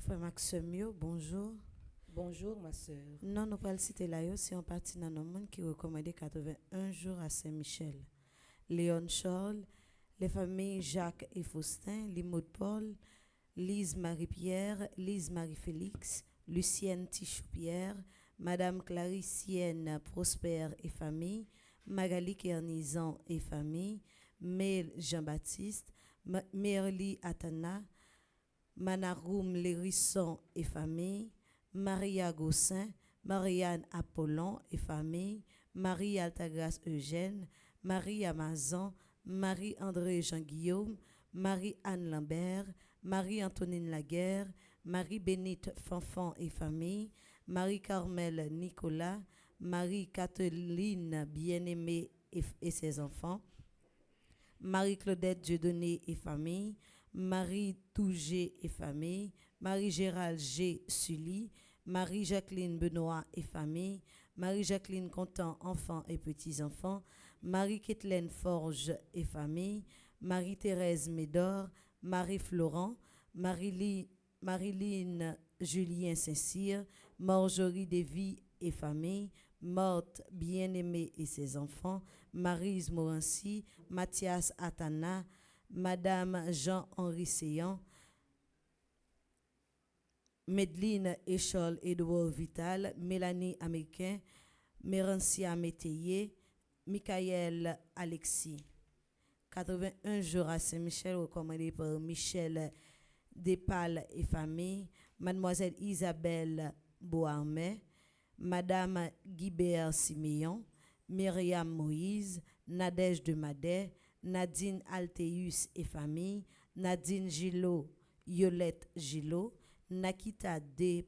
Frère Maxime, bonjour. Bonjour ma sœur. Non, nous parlons citer là, c'est un parti dans le monde qui recommandait 81 jours à Saint-Michel. Léon Charles, les familles Jacques et Faustin, Limoud Paul, Lise Marie-Pierre, Lise Marie-Félix, Lucienne Tichou-Pierre, Madame Claricienne Prosper et famille, Magali Kernizan et famille, Mel Jean-Baptiste, Merli Atana, Manaroum Lérisson et famille, Maria Gossin, Marianne Apollon et famille, Marie Altagrace Eugène, Marie Amazon, Marie-André Jean-Guillaume, Marie-Anne Lambert, Marie-Antonine Laguerre, Marie-Bénite Fanfan et famille, Marie-Carmel Nicolas, Marie-Catherine Bien-Aimée et ses enfants, Marie-Claudette Dieudonné et famille, Marie Tougé et famille, Marie-Gérald G. Sully, Marie-Jacqueline Benoît et famille, Marie-Jacqueline Contant, enfants et petits-enfants, Marie-Kathleen Forge et famille, Marie-Thérèse Médor, Marie-Florent, Marilyn Julien Saint-Cyr, Marjorie Lévy et famille, Morte Bien-Aimée et ses enfants, Marise Morancy, Mathias Atana, Madame Jean-Henri Séan, Medline Echol Edouard Vital, Mélanie Américain, Mérancia Métayer, Michael Alexis. 81 jours à Saint-Michel, recommandé par Michel Despales et famille, Mademoiselle Isabelle Beauharmet, Madame Guibert Siméon, Myriam Moïse, Nadège de Madè, Nadine Altéus et famille, Nadine Gillot, Yolette Gillot, Nakita D.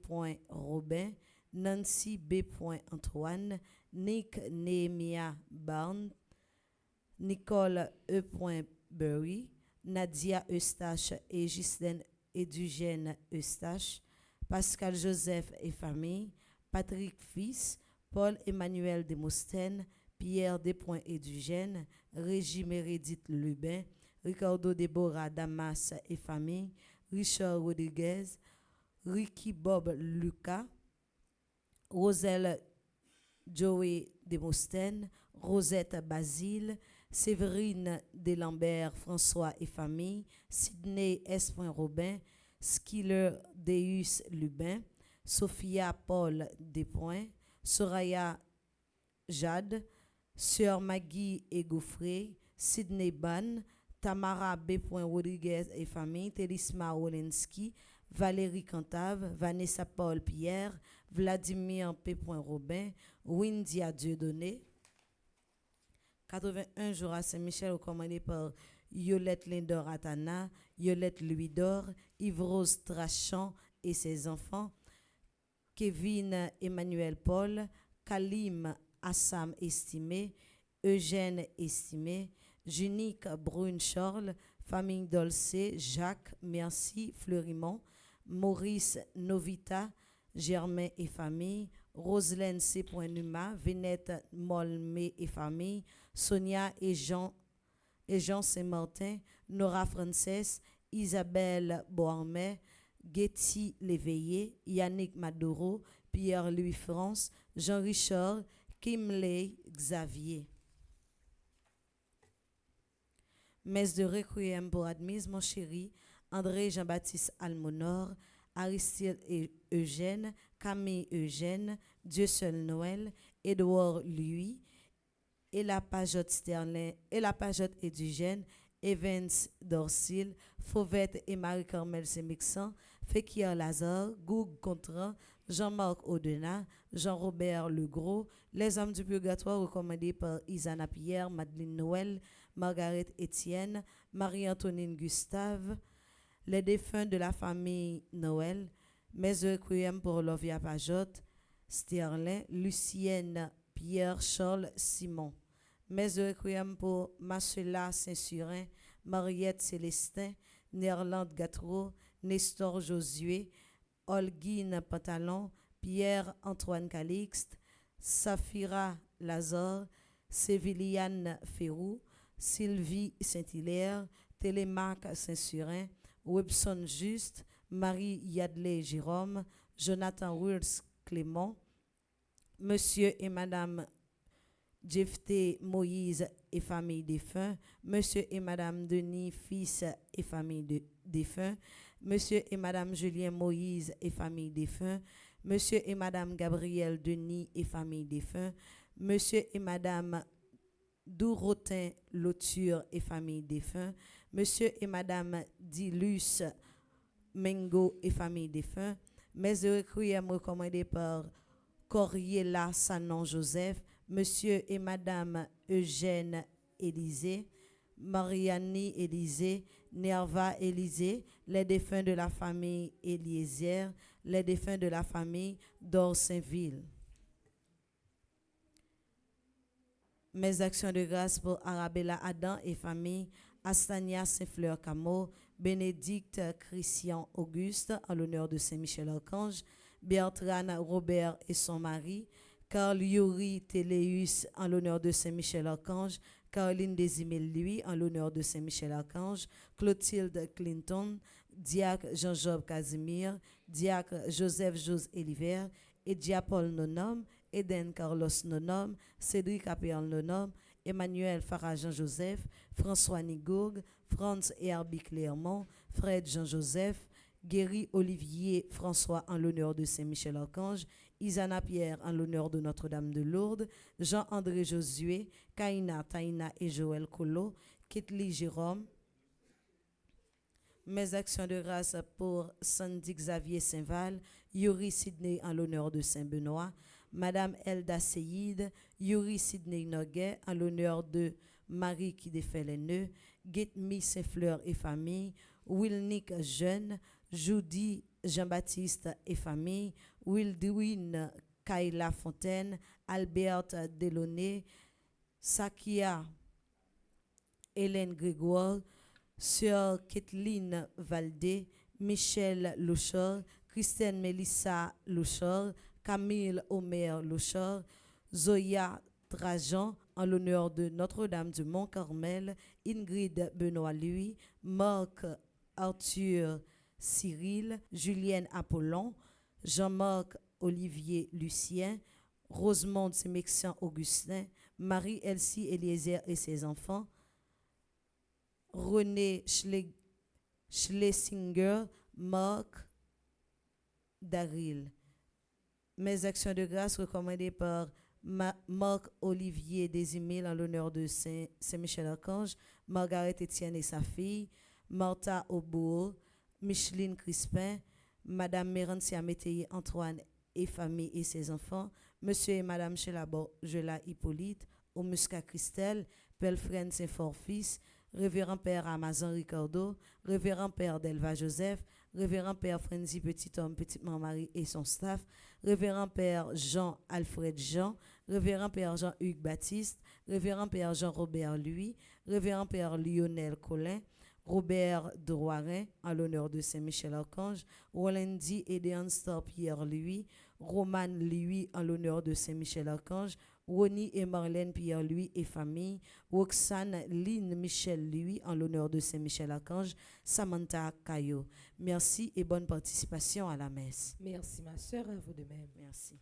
Robin, Nancy B. Antoine, Nick Nehemia Barn, Nicole E. Burry, Nadia Eustache et Ghislaine Edugène Eustache, Pascal Joseph et famille, Patrick Fils, Paul Emmanuel Demostène, Pierre Despoints Edugène, Régie Meredith Lubin, Ricardo Deborah Damas et famille, Richard Rodriguez, Ricky Bob Lucas, Roselle Joey Demostène, Rosette Basile, Séverine Delambert François et famille, Sidney S. Robin, Skiller Deus Lubin, Sophia Paul Despoints, Soraya Jade, Sœur Maggie et Gaufré, Sidney Ban, Tamara B. Rodriguez et famille, Télisma Wolenski, Valérie Cantave, Vanessa Paul Pierre, Vladimir P. Robin, Windia Dieudonné. 81 jours à Saint-Michel, recommandé par Yolette Lindor Atana, Yolette Louis-Dor, Yves-Rose Trachan et ses enfants, Kevin Emmanuel Paul, Kalim Assam Estimé, Eugène Estimé, Junique Brune Charles, famille Dolcé, Jacques Merci Fleurimont, Maurice Novita, Germain et famille, Roselaine C. Numa, Vénette Molmé et famille, Sonia et Jean Saint-Martin, Nora Frances, Isabelle Boarmet, Getty Léveillé, Yannick Maduro, Pierre-Louis France, Jean-Richard, Kimley Xavier. Messe de requiem pour Admise, mon chéri, André Jean-Baptiste Almonor, Aristide et Eugène, Camille Eugène, Dieu seul Noël, Édouard Louis, et la Pajotte Sterling, et la Pajotte Edugène, Evans Dorsil, Fauvette et Marie-Carmel Semixan, Fekir Lazare, Goug Contran, Jean-Marc Audena, Jean-Robert Legros, Les Hommes du Purgatoire recommandés par Isana Pierre, Madeleine Noël, Margaret Étienne, Marie-Antonine Gustave, les défunts de la famille Noël, Messe de requiem pour Lovia Pajotte, Sterling, Lucienne Pierre Charles Simon. Messe de requiem pour Marcella Saint-Surin, Mariette Célestin, Néerlande Gatreau, Nestor Josué, Holguine Pantalon, Pierre-Antoine Calixte, Safira Lazare, Séviliane Ferrou, Sylvie Saint-Hilaire, Télémaque Saint-Surin, Webson Juste, Marie Yadley Jérôme, Jonathan Wills Clément, Monsieur et Madame Jephté Moïse et famille défunt, Monsieur et Madame Denis fils et famille défunt, Monsieur et Madame Julien Moïse et famille défunt, Monsieur et Madame Gabriel Denis et famille défunt, Monsieur et Madame Dourotin Lauture et famille défunt, Monsieur et Madame Dilus Mengo et famille défunt, mes requiem recommandés par Coriella Sanon Joseph, Monsieur et Madame Eugène Élisée, Mariani Élisée, Nerva Élisée, les défunts de la famille Eliezer, les défunts de la famille d'Orsainville. Mes actions de grâce pour Arabella Adam et famille, Astania Saint-Fleur Camo, Bénédicte Christian Auguste en l'honneur de Saint-Michel-Archange, Bertrand Robert et son mari, Carl Yuri Téléus en l'honneur de Saint-Michel-Archange, Caroline Desimel lui en l'honneur de Saint-Michel-Archange, Clotilde Clinton, Diacre Jean-Job Casimir, Diacre Joseph-Jose Eliver, Edia Paul Nonom, Eden Carlos Nonom, Cédric Apéan Nonom, Emmanuel Farah Jean-Joseph, François Nigourg, Franz et Herbie Clermont, Fred Jean-Joseph, Guéry Olivier François en l'honneur de Saint-Michel-Archange, Isana Pierre en l'honneur de Notre-Dame de Lourdes, Jean-André Josué, Kaina, Taina et Joël Colo, Kitli Jérôme. Mes actions de grâce pour Sandy Xavier Saint-Val, Yuri Sidney en l'honneur de Saint-Benoît, Madame Elda Seyid, Yuri Sidney Noguet en l'honneur de Marie qui défait les nœuds, Guetmi Saint-Fleur et famille, Wilnick Jeune, Judy Jean-Baptiste et famille, Wildwin Kayla Fontaine, Albert Delaunay, Sakia Hélène Grégoire, Sœur Kathleen Valdé, Michel Louchard, Christine Mélissa Louchard, Camille Omer Louchard, Zoya Trajan en l'honneur de Notre-Dame du Mont-Carmel, Ingrid Benoît-Louis, Marc Arthur Cyril, Julienne Apollon, Jean-Marc Olivier Lucien, Rosemonde Sémexian Augustin, Marie-Elsie Eliezer et ses enfants, René Schlesinger, Marc Daril. Mes actions de grâce recommandées par Marc Olivier Desimil en l'honneur de Saint-Michel-Archange, Margaret Etienne et sa fille, Martha Aubourg, Micheline Crispin, Madame Mérancia Métayer Antoine et famille et ses enfants, Monsieur et Madame Jela Hippolyte, Omusca Christelle, Pelfren Saint-Fort-Fils, Révérend Père Amazon Ricardo, Révérend Père Delva Joseph, Révérend Père Frenzy Petit-Homme, Petite-Marie et son staff, Révérend Père Jean-Alfred Jean, Révérend Père Jean-Hugues Baptiste, Révérend Père Jean-Robert Louis, Révérend Père Lionel Collin, Robert Drouarin, en l'honneur de Saint-Michel-Archange, Rolandi Edeon Star Pierre Louis, Roman Louis, en l'honneur de Saint-Michel-Archange, Ronnie et Marlène Pierre Louis et famille, Roxane Lynn Michel Louis, en l'honneur de Saint-Michel-Archange, Samantha Caillot. Merci et bonne participation à la messe. Merci ma sœur, à vous de même. Merci.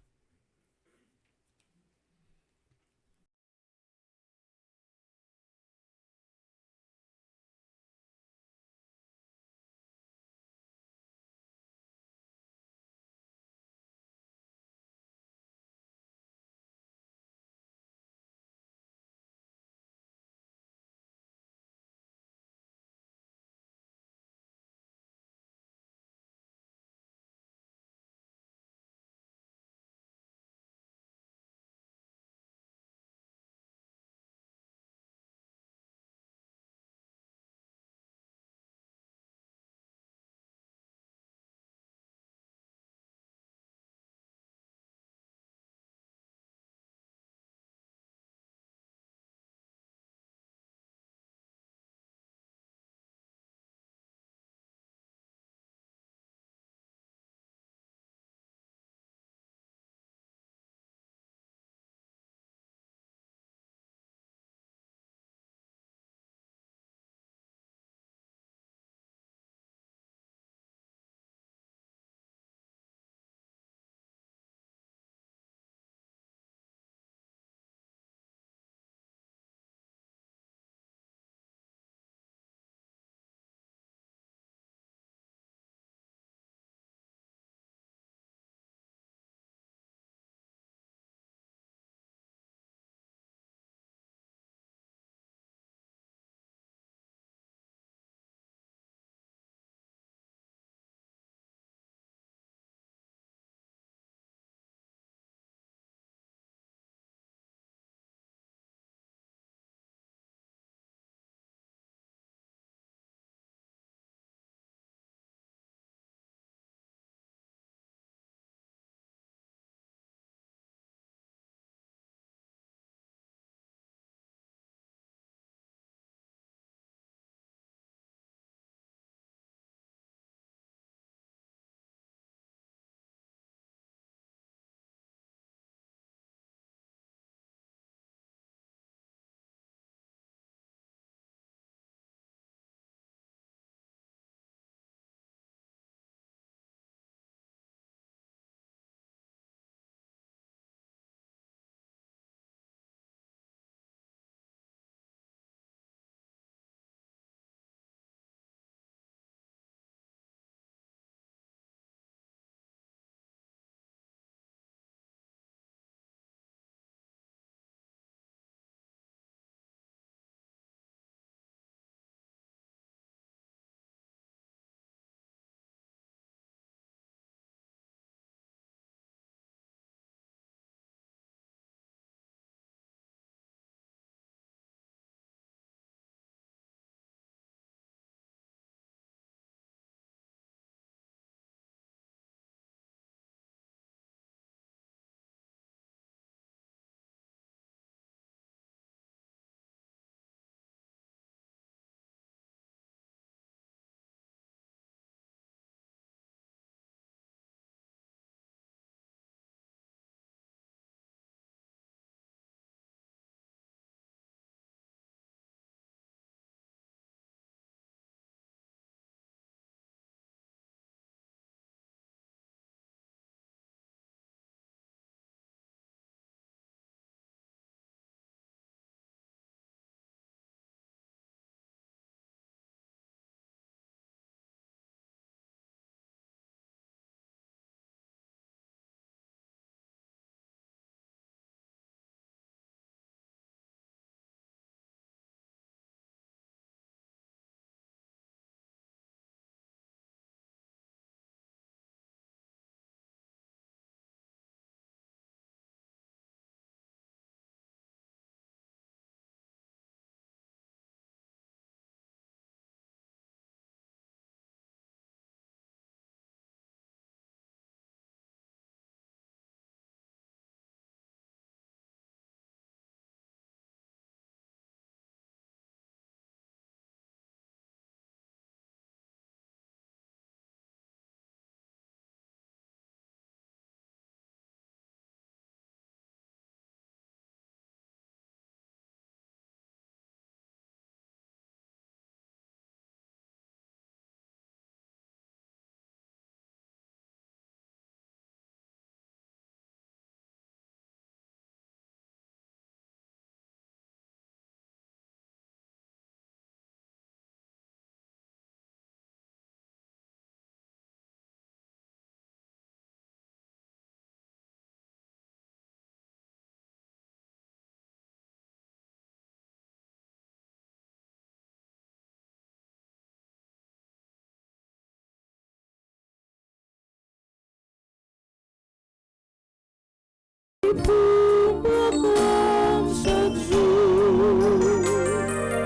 vous proclame chaque jour.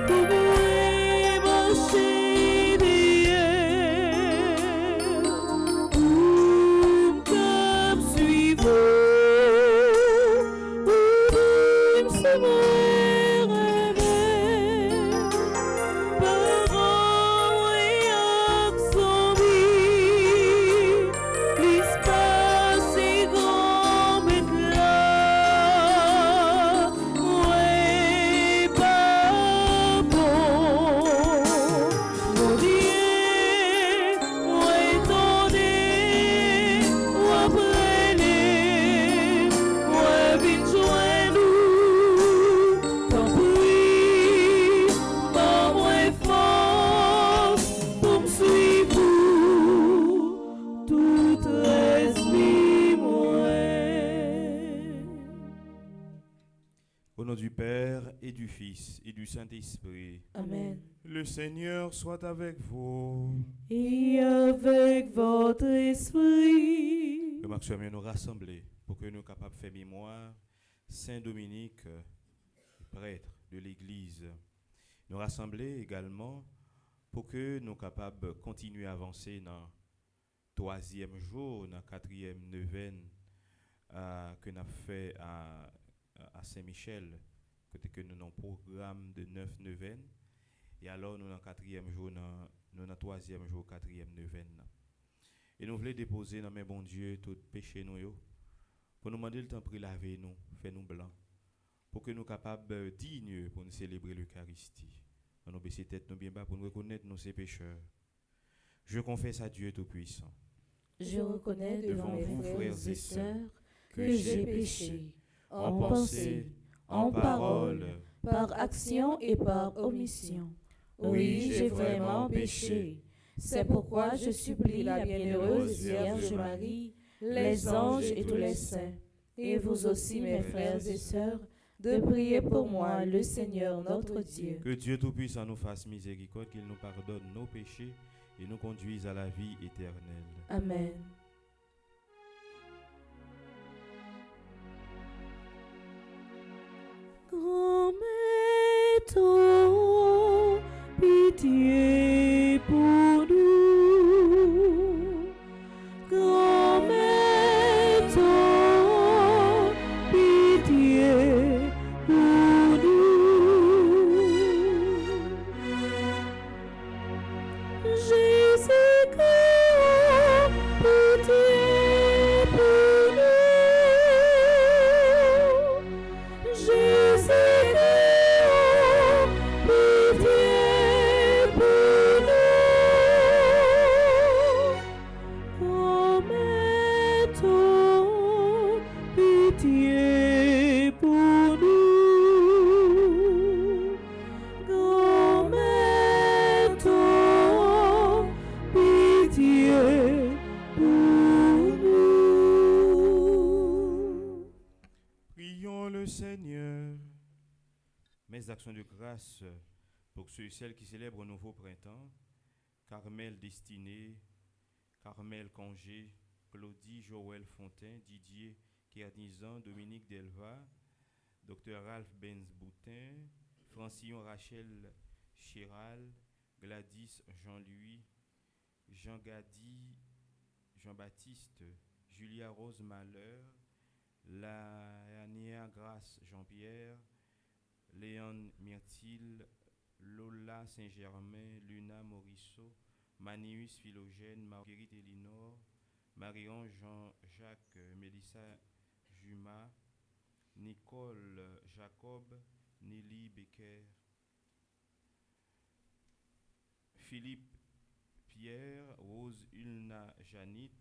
Pour marcher derrière, comme suivant, pour se Au nom du Père et du Fils et du Saint-Esprit. Amen. Le Seigneur soit avec vous. Et avec votre esprit. Le maximum nous rassembler pour que nous soyons capables de faire mémoire Saint Dominique, prêtre de l'Église. Nous rassembler également pour que nous soyons capables de continuer à avancer dans le troisième jour, dans la quatrième neuvaine que nous avons fait à Saint-Michel, côté que nous avons un programme de 9 neuvaines. Et alors nous dans le quatrième jour, nous dans le troisième jour, quatrième neuvaine. Et nous voulons déposer dans mes bon Dieu tout péché nous pour nous demander le temps de laver nous, faire nous blancs, pour que nous soyons capables dignes pour nous célébrer l'Eucharistie. Nous baisser tête nous bien bas pour nous reconnaître nos pécheurs. Je confesse à Dieu Tout-Puissant. Je reconnais devant mes frères et sœurs que j'ai péché en pensée, en parole, par action et par omission. Oui, j'ai vraiment péché. C'est pourquoi je supplie la bienheureuse Vierge Marie, les anges et tous les saints, et vous aussi, mes frères et sœurs, de prier pour moi, le Seigneur notre Dieu. Que Dieu Tout-Puissant nous fasse miséricorde, qu'il nous pardonne nos péchés et nous conduise à la vie éternelle. Amen. Mettons pitié pour nous. Mettons pitié pour nous. Jésus-Christ, pitié pour nous. Jésus-Christ, pitié pour nous. Mettons pitié pour nous. Prions le Seigneur. Mes actions de grâce pour ceux et celles qui célèbrent un nouveau printemps. Carmel Destinée, Carmel Congé, Claudie Joël Fontaine, Didier Kernizan, Dominique Delva, Dr Ralph Benz-Boutin, Francillon Rachel Chéral, Gladys Jean-Louis, Jean Gadi, Jean-Baptiste, Julia Rose Malheur, Lania Grace Jean-Pierre, Léon Myrtille, Lola Saint-Germain, Luna Morisseau, Manius Philogène, Marguerite Elinor, Marion Jean-Jacques, Mélissa Juma, Nicole Jacob, Nelly Becker, Philippe Pierre, Rose Ulna Janit,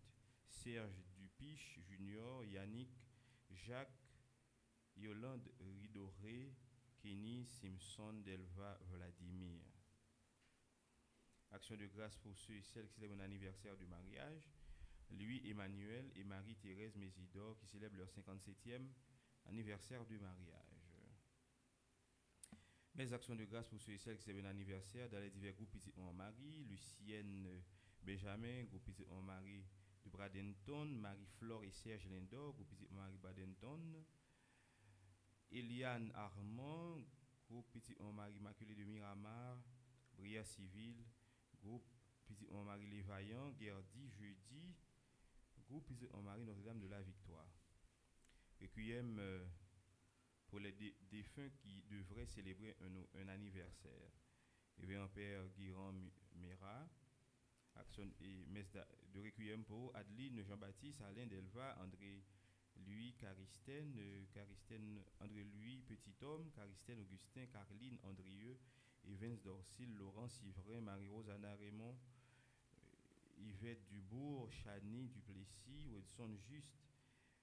Serge Dupiche Junior, Yannick, Jacques, Yolande Ridoré, Kenny Simpson, Delva Vladimir. Action de grâce pour ceux et celles qui célèbrent un anniversaire du mariage. Lui, Emmanuel et Marie-Thérèse Mésidor qui célèbrent leur 57e anniversaire du mariage. Mes actions de grâce pour ceux et celles qui célèbrent un anniversaire dans les divers groupes Petit en Marie, Lucienne Benjamin, groupe Petit en Marie de Bradenton, Marie-Flore et Serge Lindor, groupe Petit en Marie Bradenton, Eliane Armand, groupe Petit Marie Immaculée de Miramar, Bria Civile, groupe Petit Marie Les Vaillants, Guerdi jeudi, groupe Petit Marie Notre-Dame de la Victoire. Requiem pour les défunts qui devraient célébrer un anniversaire. Révérend Père Guiran Mera, action et messe de Requiem pour Adeline Jean-Baptiste, Alain Delva, André Louis Caristène, André Louis Petit-Homme, Caristène Augustin, Carline Andrieux, Evans Dorcil, Laurent Sivrin, Marie-Rose Anna Raymond, Yvette Dubourg, Chani Duplessis, Wilson Juste,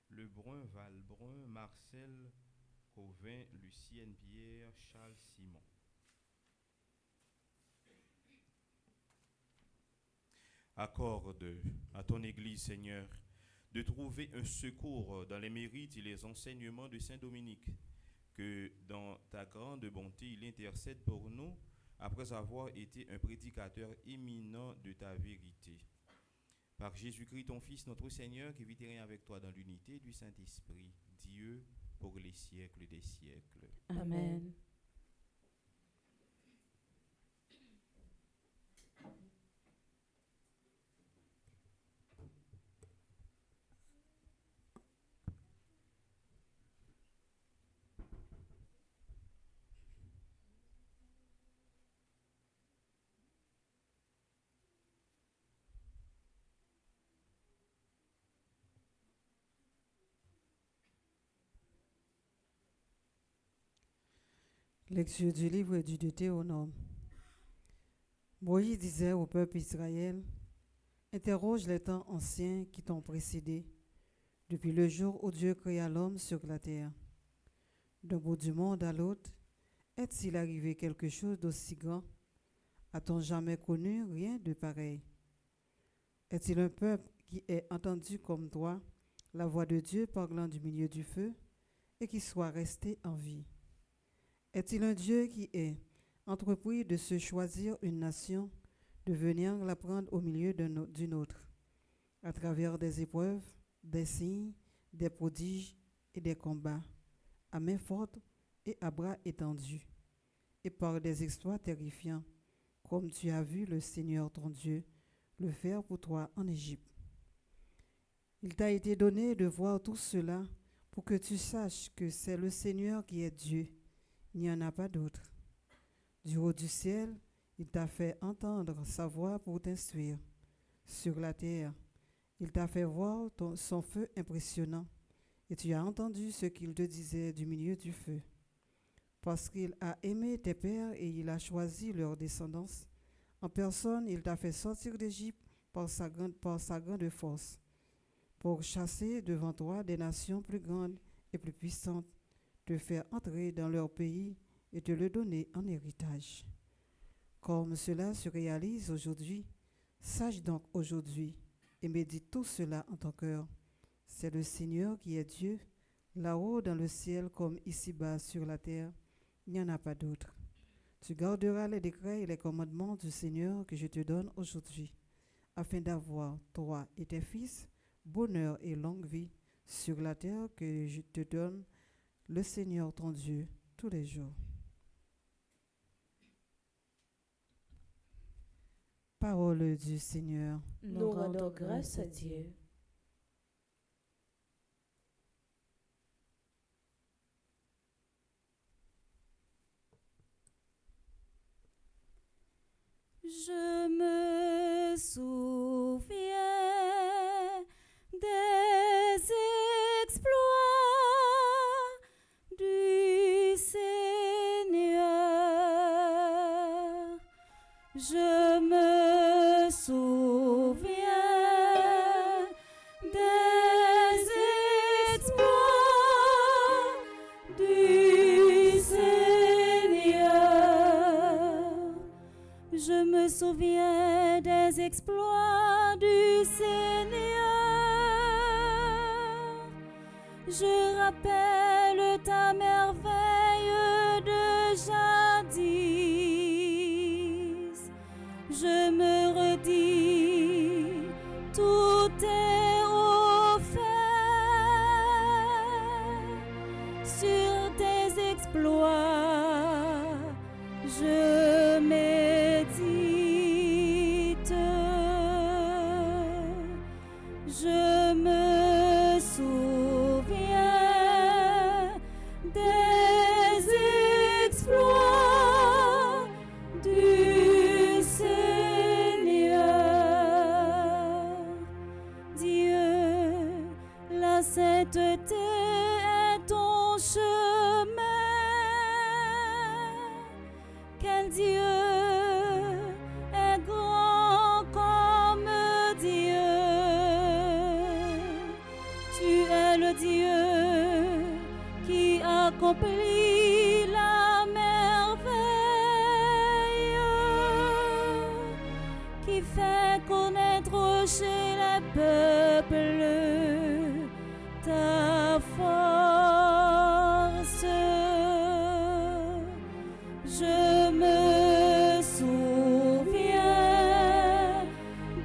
Lebrun, Valbrun, Marcel Covin, Lucienne Pierre, Charles Simon. Accorde à ton Église, Seigneur, de trouver un secours dans les mérites et les enseignements de Saint Dominique, que dans ta grande bonté, il intercède pour nous, après avoir été un prédicateur éminent de ta vérité. Par Jésus-Christ, ton Fils, notre Seigneur, qui vit et règne avec toi dans l'unité du Saint-Esprit, Dieu, pour les siècles des siècles. Amen. Lecture du livre du Deutéronome. Moïse disait au peuple Israël, « Interroge les temps anciens qui t'ont précédé, depuis le jour où Dieu créa l'homme sur la terre. D'un bout du monde à l'autre, est-il arrivé quelque chose d'aussi grand? A-t-on jamais connu rien de pareil? Est-il un peuple qui ait entendu comme toi la voix de Dieu parlant du milieu du feu et qui soit resté en vie? Est-il un Dieu qui ait entrepris de se choisir une nation, de venir la prendre au milieu d'une autre, à travers des épreuves, des signes, des prodiges et des combats, à main forte et à bras étendus, et par des exploits terrifiants, comme tu as vu le Seigneur ton Dieu le faire pour toi en Égypte. Il t'a été donné de voir tout cela pour que tu saches que c'est le Seigneur qui est Dieu. Il n'y en a pas d'autre. Du haut du ciel, il t'a fait entendre sa voix pour t'instruire. Sur la terre, il t'a fait voir son feu impressionnant, et tu as entendu ce qu'il te disait du milieu du feu. Parce qu'il a aimé tes pères et il a choisi leur descendance, en personne, il t'a fait sortir d'Égypte par sa grande force, pour chasser devant toi des nations plus grandes et plus puissantes, te faire entrer dans leur pays et te le donner en héritage. Comme cela se réalise aujourd'hui, sache donc aujourd'hui et médite tout cela en ton cœur. C'est le Seigneur qui est Dieu, là-haut dans le ciel comme ici-bas sur la terre. Il n'y en a pas d'autre. Tu garderas les décrets et les commandements du Seigneur que je te donne aujourd'hui, afin d'avoir, toi et tes fils, bonheur et longue vie sur la terre que je te donne, le Seigneur ton Dieu, tous les jours. Parole du Seigneur. Nous rendons grâce à Dieu. Je me souviens des exploits du Seigneur. Je me souviens des exploits du Seigneur. Je me souviens des exploits du Seigneur. Je rappelle ta merveille de jadis. Je me redis, tout est offert sur tes sainteté est ton chemin. Quel Dieu est grand comme Dieu. Tu es le Dieu qui accomplit la merveille, qui fait connaître chez les peuples ta force. Je me souviens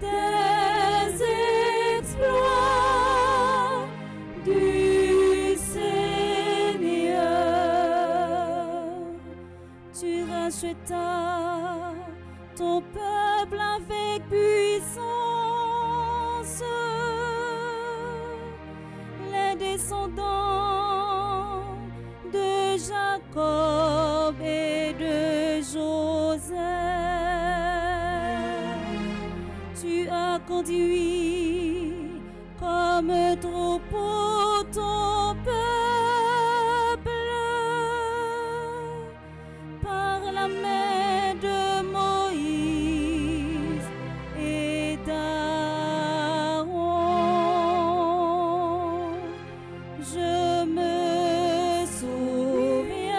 des exploits du Seigneur. Tu rachetas ton peuple avec puissance. Les descendants de Jacob et de Joseph, tu as conduit comme troupeau ton peuple par la main de Moïse et d'Aaron. Je me souviens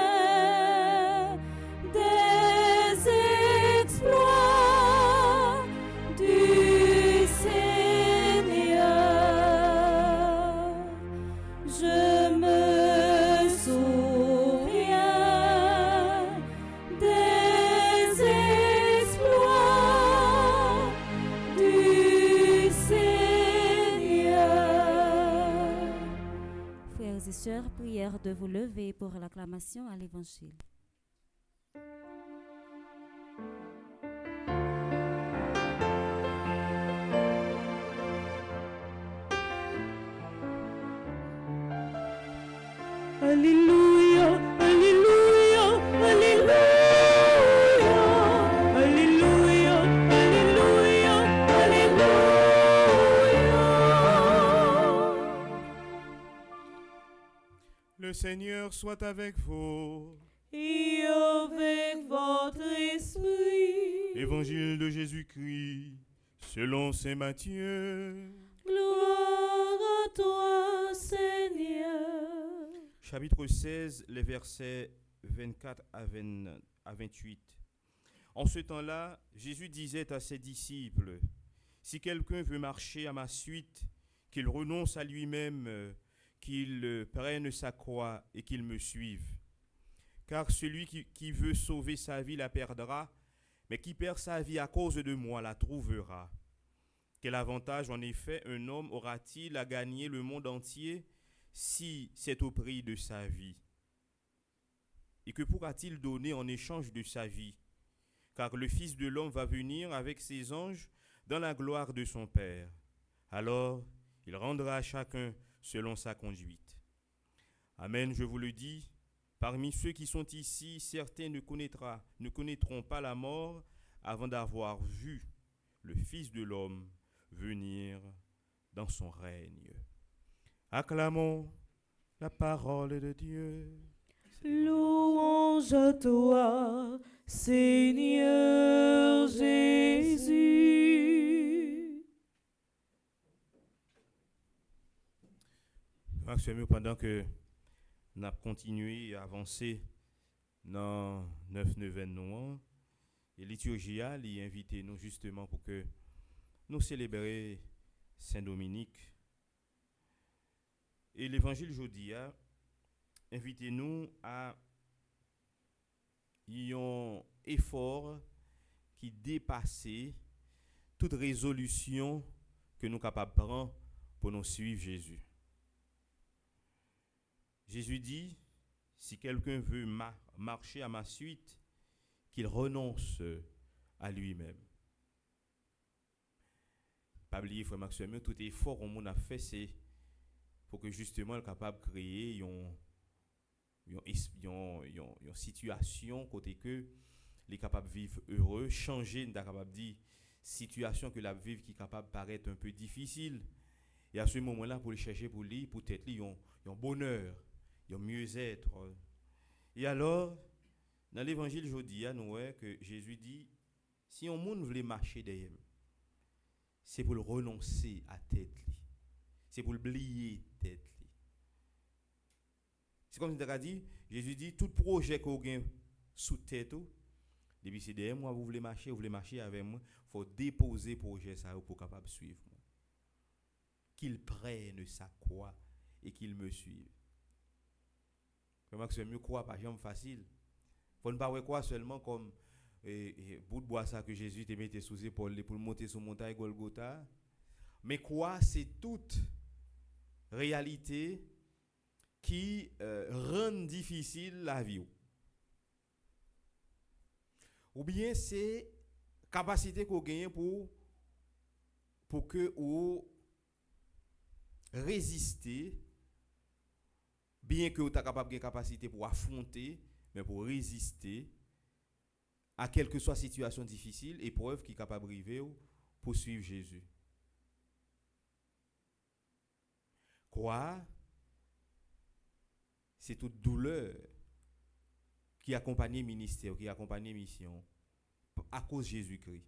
des exploits du Seigneur. Je me souviens des exploits du Seigneur. Frères et sœurs, prière de vous lever pour l'acclamation à l'Évangile. Alléluia, Alléluia, Alléluia, Alléluia, Alléluia, Alléluia. Le Seigneur soit avec vous. Et avec votre esprit. Évangile de Jésus-Christ selon saint Matthieu. Gloire à toi, Seigneur. Chapitre 16, les versets 24 à 28. En ce temps-là, Jésus disait à ses disciples, « Si quelqu'un veut marcher à ma suite, qu'il renonce à lui-même, qu'il prenne sa croix et qu'il me suive. Car celui qui veut sauver sa vie la perdra, mais qui perd sa vie à cause de moi la trouvera. Quel avantage en effet un homme aura-t-il à gagner le monde entier si c'est au prix de sa vie? Et que pourra-t-il donner en échange de sa vie? Car le Fils de l'homme va venir avec ses anges dans la gloire de son Père. Alors, il rendra à chacun selon sa conduite. Amen, je vous le dis, parmi ceux qui sont ici, certains ne connaîtront pas la mort avant d'avoir vu le Fils de l'homme venir dans son règne. Acclamons la parole de Dieu. Louange à toi, Seigneur Jésus. Pendant que nous avons continué à avancer dans 9 événements, et liturgie a invité nous justement pour que nous célébrions Saint-Dominique. Et l'évangile aujourd'hui a invité nous à un effort qui dépasse toute résolution que nous sommes capables de prendre pour nous suivre Jésus. Jésus dit, si quelqu'un veut marcher à ma suite, qu'il renonce à lui-même. Pas oublier, frère Maxime, tout effort qu'on a fait, c'est pour que justement, il soit capable de créer une situation côté que les capables de vivre heureux, changer, nous capable de dire situation que la vivre qui est capable de paraître un peu difficile Et à ce moment-là, pour le chercher pour lui, pour être lui, un bonheur, un mieux-être. Et alors, dans l'évangile aujourd'hui, nous voyons que Jésus dit, si un monde voulait marcher derrière, c'est pour le renoncer à tête. C'est pour oublier tête. C'est comme il a dit, Jésus dit, tout projet qu'on a sous tête, depuis c'est derrière moi, vous voulez marcher avec moi, il faut déposer projet ça pour capable suivre moi. Qu'il prenne sa croix et qu'il me suive. Comment que c'est mieux croire par exemple facile. Faut ne pas croire seulement comme bout de bois ça que Jésus te mettait sous épaule pour monter sur montagne Golgotha. Mais quoi, c'est toute réalité qui rend difficile la vie. Ou bien c'est capacité qu'on gagne pour que ou résister, bien que vous êtes capable de capacité pour affronter, mais pour résister à quelle que soit situation difficile, épreuve qui est capable de arriver pour suivre Jésus. Quoi? C'est toute douleur qui accompagne le ministère, qui accompagne la mission, à cause de Jésus-Christ.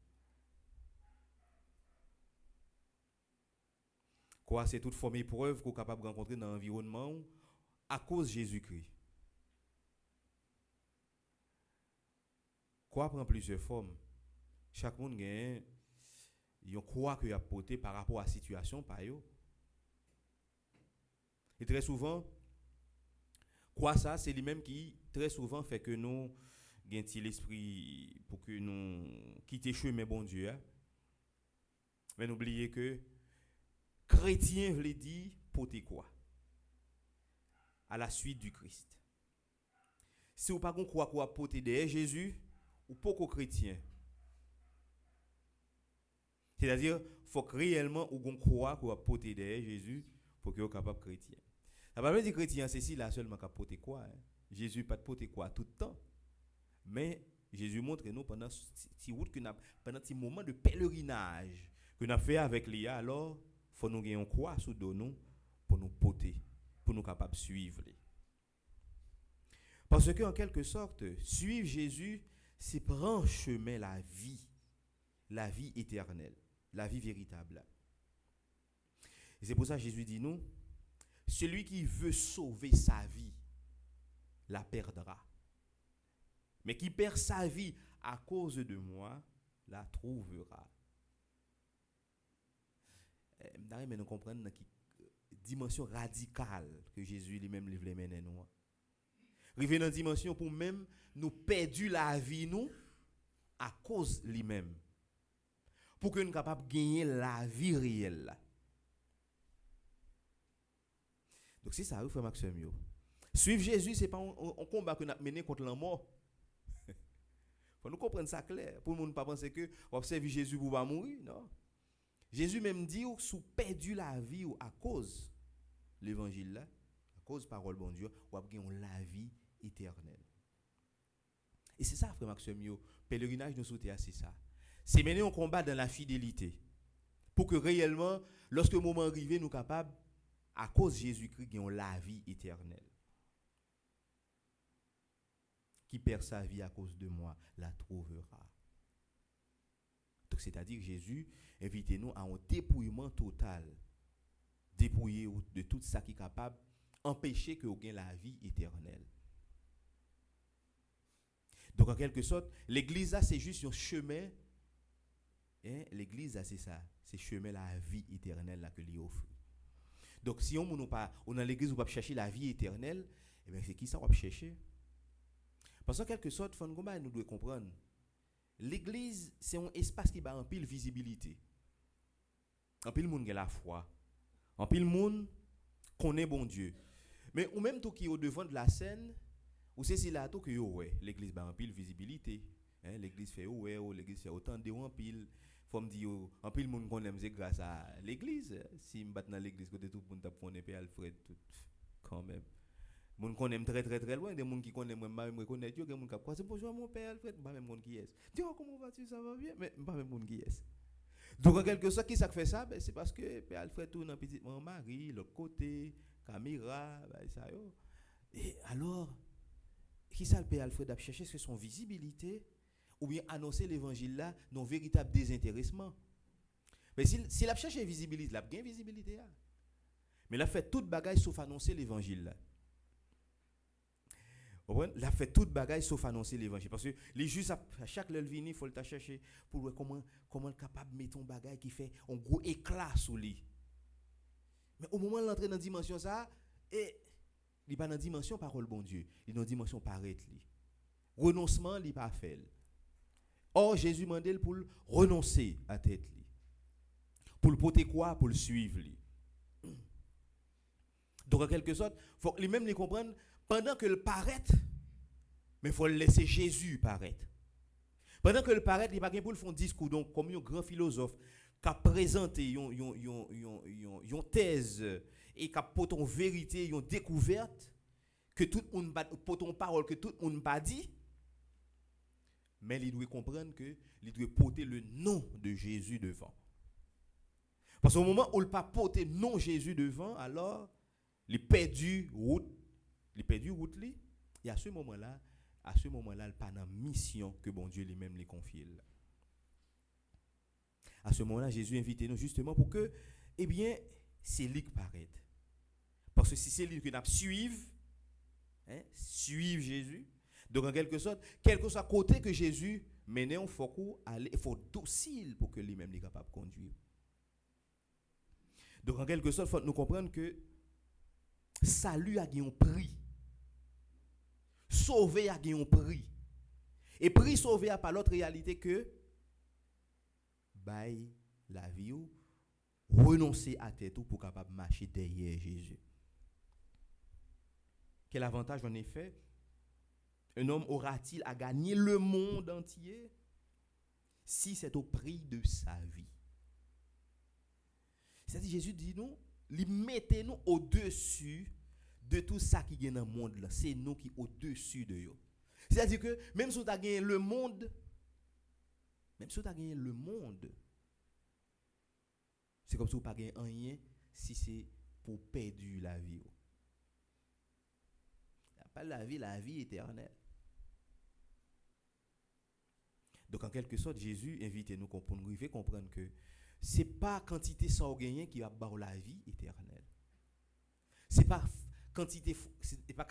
Quoi, c'est toute forme d'épreuve qu'on est capable de rencontrer dans l'environnement à cause de Jésus-Christ. Quoi prend plusieurs formes. Chaque monde a une croix qu'il a porté par rapport à la situation par eux. Et très souvent, quoi ça, c'est lui-même qui très souvent fait que nous gagnons l'esprit pour que nous quittions le chemin bon Dieu. Hein? Mais n'oubliez que chrétien veut dire porter quoi? À la suite du Christ. Si vous ne croyez pas porter derrière Jésus, ou pas chrétien. C'est-à-dire, il faut que réellement vous croyez qu'on va porter derrière Jésus pour que vous soyez capable chrétien. Ça ne veut pas dire chrétien, c'est si là seulement qu'à porter quoi. Hein? Jésus pas de porter quoi tout le temps. Mais Jésus montre nous pendant ces moments de pèlerinage que nous avons fait avec Léa, alors il faut nous gagner quoi sous nous pour nous porter, pour nous capables de suivre. Parce que en quelque sorte, suivre Jésus, c'est prendre chemin la vie éternelle, la vie véritable. Et c'est pour ça que Jésus dit nous, celui qui veut sauver sa vie, la perdra. Mais qui perd sa vie à cause de moi, la trouvera. Mais nous comprenons la dimension radicale que Jésus lui-même voulait mener nous. Arriver dans une dimension pour même nous perdre la vie nous à cause de lui-même. Pour que nous soyons capables de gagner la vie réelle. Donc c'est ça, frère Maxime. Suivre Jésus, ce n'est pas un combat que nous avons mené contre la mort. Il faut nous comprendre ça clair. Pour ne pas penser que observer Jésus pour pas mourir. Non. Jésus même dit que si vous perdez la vie à cause de l'évangile, là, à cause de la parole de Dieu, vous avez gagné la vie éternelle. Et c'est ça, frère Maxime, pèlerinage de sauter, c'est ça. C'est mener un combat dans la fidélité. Pour que réellement, lorsque le moment arrive, nous sommes capables, à cause de Jésus-Christ, gagner la vie éternelle. Qui perd sa vie à cause de moi, la trouvera. Donc, c'est-à-dire que Jésus invite nous à un dépouillement total. Dépouiller de tout ça qui est capable d'empêcher que vous gagnez la vie éternelle. Donc, en quelque sorte, l'église, là, c'est juste un chemin. Hein? L'église, là, c'est ça. C'est chemin la vie éternelle là, que lui offre. Donc, si on n'est pas dans l'église, on va chercher la vie éternelle, eh bien, c'est qui ça on va chercher? Parce qu'en quelque sorte, nous devons comprendre. L'église, c'est un espace qui a un pile visibilité. Un pile monde qui a la foi. Un pile monde connaît bon Dieu. Mais ou même tout qui est au devant de la scène, ou c'est là tout que ouais, l'église a un pile visibilité. Hein, l'église fait ouais, l'église fait autant de en pile. Faut me dire en pile monde qu'on aime c'est grâce à l'église. Si me bat dans l'église côté tout monde t'a connaît Père Alfred tout quand même. Moun qu'on aime très très très loin, des moun qui connaissent moi même reconnaître yo, des moun qui croisent bonjour mon Père Alfred, pas même moun qui est. Dis comment vas-tu, ça va bien, mais pas même moun qui est. Donc, en quelque sorte, qui ça fait ça? Ben, c'est parce que Père Alfred tourne un petit Marie, l'autre côté, caméra, ben, ça yo. Et alors, qui ça le Père Alfred a cherché? Est-ce que son visibilité ou bien annoncer l'évangile là, non véritable désintéressement? Mais s'il a cherché visibilité, il a bien visibilité. Là. Mais il a fait toute bagaille sauf annoncer l'évangile là. Il a fait toute bagaille sauf annoncer l'évangile. Parce que les juges, à chaque leul vini, il faut le chercher pour voir comment est capable de mettre un bagaille qui fait un gros éclat sous lui. Mais au moment de l'entrer dans la dimension, ça, il n'est pas dans la dimension parole bon Dieu. Il est dans la dimension paraître. Renoncement, il n'est pas fait. Or, Jésus m'a dit pour renoncer à tête. Pour le porter quoi? Pour le suivre. Donc, en quelque sorte, il faut lui-même les comprendre. Pendant que le paraître, mais il faut le laisser Jésus paraître. Pendant que le paraître, il n'y a pas pour le fond discours. Donc, comme un grand philosophe qui a présenté une thèse et qui a porté une vérité, une découverte, que tout le monde porte une parole que tout le monde n'a pas dit, mais il doit comprendre qu'il doit porter le nom de Jésus devant. Parce qu'au moment où il n'a pas porté le nom de Jésus devant, alors, il perd route. Il perdu route li et à ce moment-là il pas dans mission que bon Dieu lui-même les confie. À ce moment-là Jésus invite nous justement pour que eh bien c'est lui qui paraît. Parce que si c'est lui que nous suivre Jésus, donc en quelque sorte quel que soit côté que Jésus mène, il faut docile pour que lui-même est capable de conduire. Donc en quelque sorte il faut nous comprendre que salut a un prix. Sauver a un prix. Et prix sauver a pas l'autre réalité que bail la vie ou renoncer à tête pour capable marcher derrière Jésus. Quel avantage en effet un homme aura-t-il à gagner le monde entier si c'est au prix de sa vie? C'est-à-dire Jésus dit nous, mettez-nous au-dessus de tout ça qui est dans le monde là, c'est nous qui au-dessus de eux. C'est-à-dire que même si tu as gagné le monde, c'est comme si tu n'as pas gagné rien si c'est pour perdre la vie. Pas la vie éternelle. Donc en quelque sorte, Jésus invite nous à comprendre que c'est pas quantité sans gagner qui va avoir la vie éternelle. C'est pas quantité, c'est pas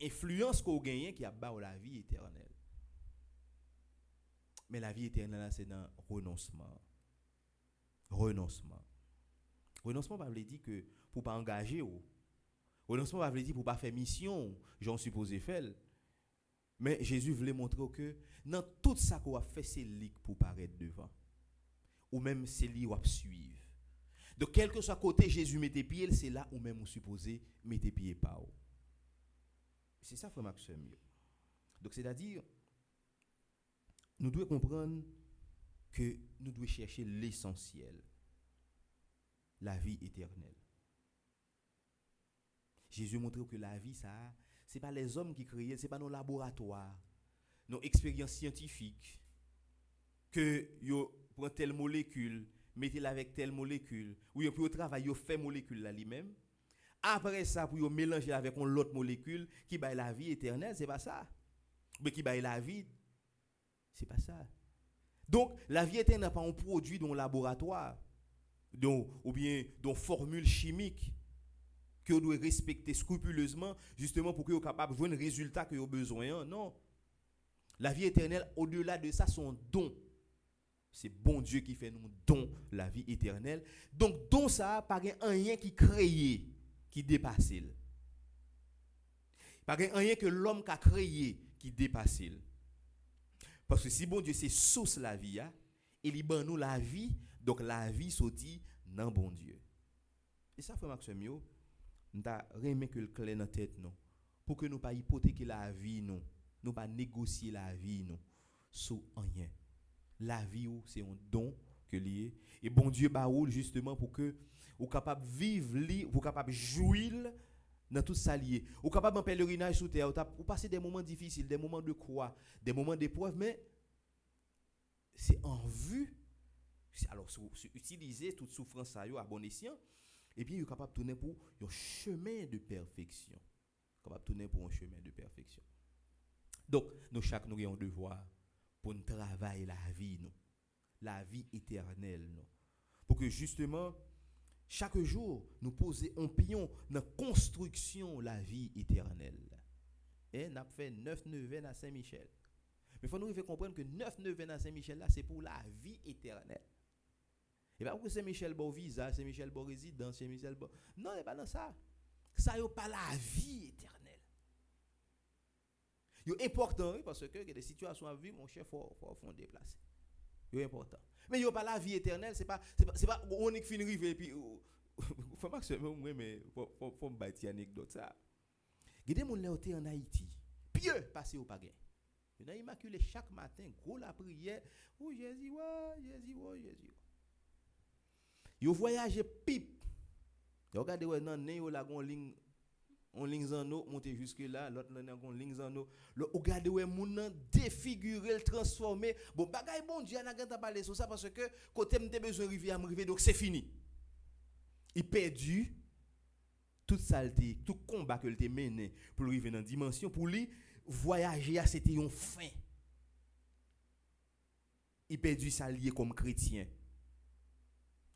influence qu'on gagne qui a bas la vie éternelle. Mais la vie éternelle c'est dans renoncement. Renoncement va dire que pour pas engager ou renoncement va dire pour pas faire mission, j'en supposé faire. Mais Jésus voulait montrer que dans tout ça qu'on a fait c'est lui pour paraître devant. Ou même c'est lui qui suivre. De quel que soit côté Jésus mette pied, c'est là où même vous supposez mettre pied pas. C'est ça frère Maxime. Donc c'est-à-dire nous devons comprendre que nous devons chercher l'essentiel, la vie éternelle. Jésus montre que la vie ça c'est pas les hommes qui créent, c'est pas nos laboratoires, nos expériences scientifiques que yo prend telle molécule mettez-la avec telle molécule. Oui, puis au travail, vous fait molécule là lui-même. Après ça, pour mélanger avec une autre molécule qui baille la vie éternelle, c'est pas ça. Mais qui baille la vie, c'est pas ça. Donc, la vie éternelle n'est pas un produit dans le laboratoire, ou bien dans formule chimique que vous devez respecter scrupuleusement, justement pour que vous soyez capable de jouer un résultat que vous avez besoin. Non. La vie éternelle, au-delà de ça, c'est un don. C'est bon Dieu qui fait nous don la vie éternelle. Donc, don ça, pas rien qui créé, qui dépasse. Pas rien que l'homme qui a créé, qui dépasse. Parce que si bon Dieu, c'est source la vie, il ban nous la vie, donc la vie sortit dans bon Dieu. Et ça, frère Maxime, nous avons remis que le clair dans la tête, non. Pour que nous ne pas hypothéquer la vie, non. Nous ne pas négocier la vie, non. Sous rien. La vie, c'est un don que lié. Et bon Dieu baoule justement pour que vous capable de vivre, vous capable de jouir dans tout ça lié. Vous capable en pèlerinage sous terre, vous passer des moments difficiles, des moments de croix, des moments d'épreuve, mais c'est en vue Alors, utiliser toute souffrance ça à bon escient, et bien, il est capable de tourner pour un chemin de perfection. Capable de tourner pour un chemin de perfection. Donc, nous chaque nous avons un devoir pour nous travailler la vie éternelle, nous. Pour que justement, chaque jour, nous posions un pion dans la construction de la vie éternelle. Et nous avons fait 9 neuvaines à Saint-Michel. Mais il faut nous comprendre que 9 neuvaines à Saint-Michel, là, c'est pour la vie éternelle. Et pas que Saint-Michel bon visa, Saint-Michel bon résidence, Saint-Michel bon. Non, il n'est pas dans ça. Ça n'est pas la vie éternelle. C'est important parce que il y a des situations à vivre, mon chef, faut déplacer. C'est important. Mais il n'y a pas la vie éternelle, c'est pas on est fin rive et puis faut pas que moi mais faut me bâtir anecdote ça. Il y a des gens qui sont en Haïti, pieux passer au pagain. Ils ont immaculé chaque matin, gros la prière, oh Jésus, Jésus. Ils voyagent pipe. Regardez ouais nan yo la gon ligne on ligne en eau monter jusque là, l'autre là gon ligne en eau. Regardez ouais moun nan défigurer, transformer. Bon bagay bon Dieu n'a pas parler sur ça parce que côté m'te besoin rivière m'river donc c'est fini. Il perdu toute saleté, tout combat que il te mené pour arriver dans dimension pour lui voyager à c'était une fin. Il perdu sa lié comme chrétien.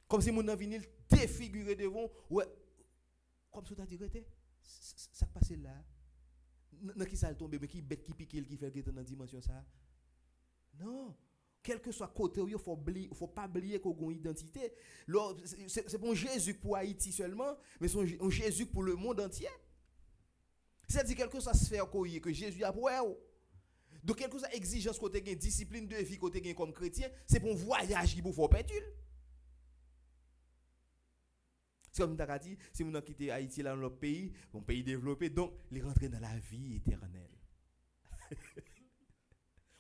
Comme si mon nan vini défiguré devant ouais comme ça t'a dit ça passe là dans qui ça tombe mais qui bête qui pique qui fait que dans dimension ça non quel que soit côté il faut pas oublier qu'on a une identité c'est bon Jésus pour Haïti seulement mais c'est un Jésus pour le monde entier c'est-à-dire quelque chose à se faire que Jésus a pour eux. Donc quelque chose à exigence côté gain discipline de vie côté gain comme chrétien c'est pour un voyage qui vous faut pétule. C'est comme tu as dit, si vous quittez Haïti dans notre pays, un pays développé, donc il rentre dans la vie éternelle.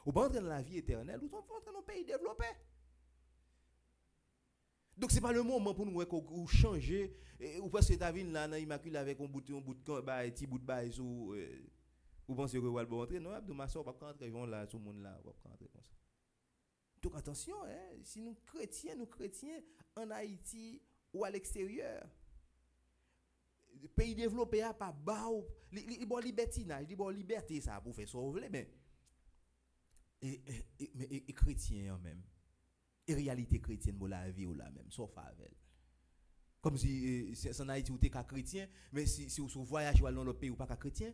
Ou pas rentrer dans la vie éternelle, ou rentrer dans un pays développé. Donc ce n'est pas le moment pour nous changer, ou parce que tu as vu là, immaculé avec un bout de camp, un petit bout de bail, ou pensez que vous allez rentrer, non, de ma soeur, on va rentrer, ils vont là, tout le monde là, on va rentrer comme ça. Donc attention, si nous chrétiens en Haïti, ou à l'extérieur. Le pays développé a pas bao, il bon libertinage, il bon liberté ça pour faire sauver mais et chrétien même. Et réalité chrétienne pour la vie ou la même sauf avec. Comme si en Haïti ou t'es qu'à chrétien, mais si vous voyagez dans le pays ou pas qu'à chrétien.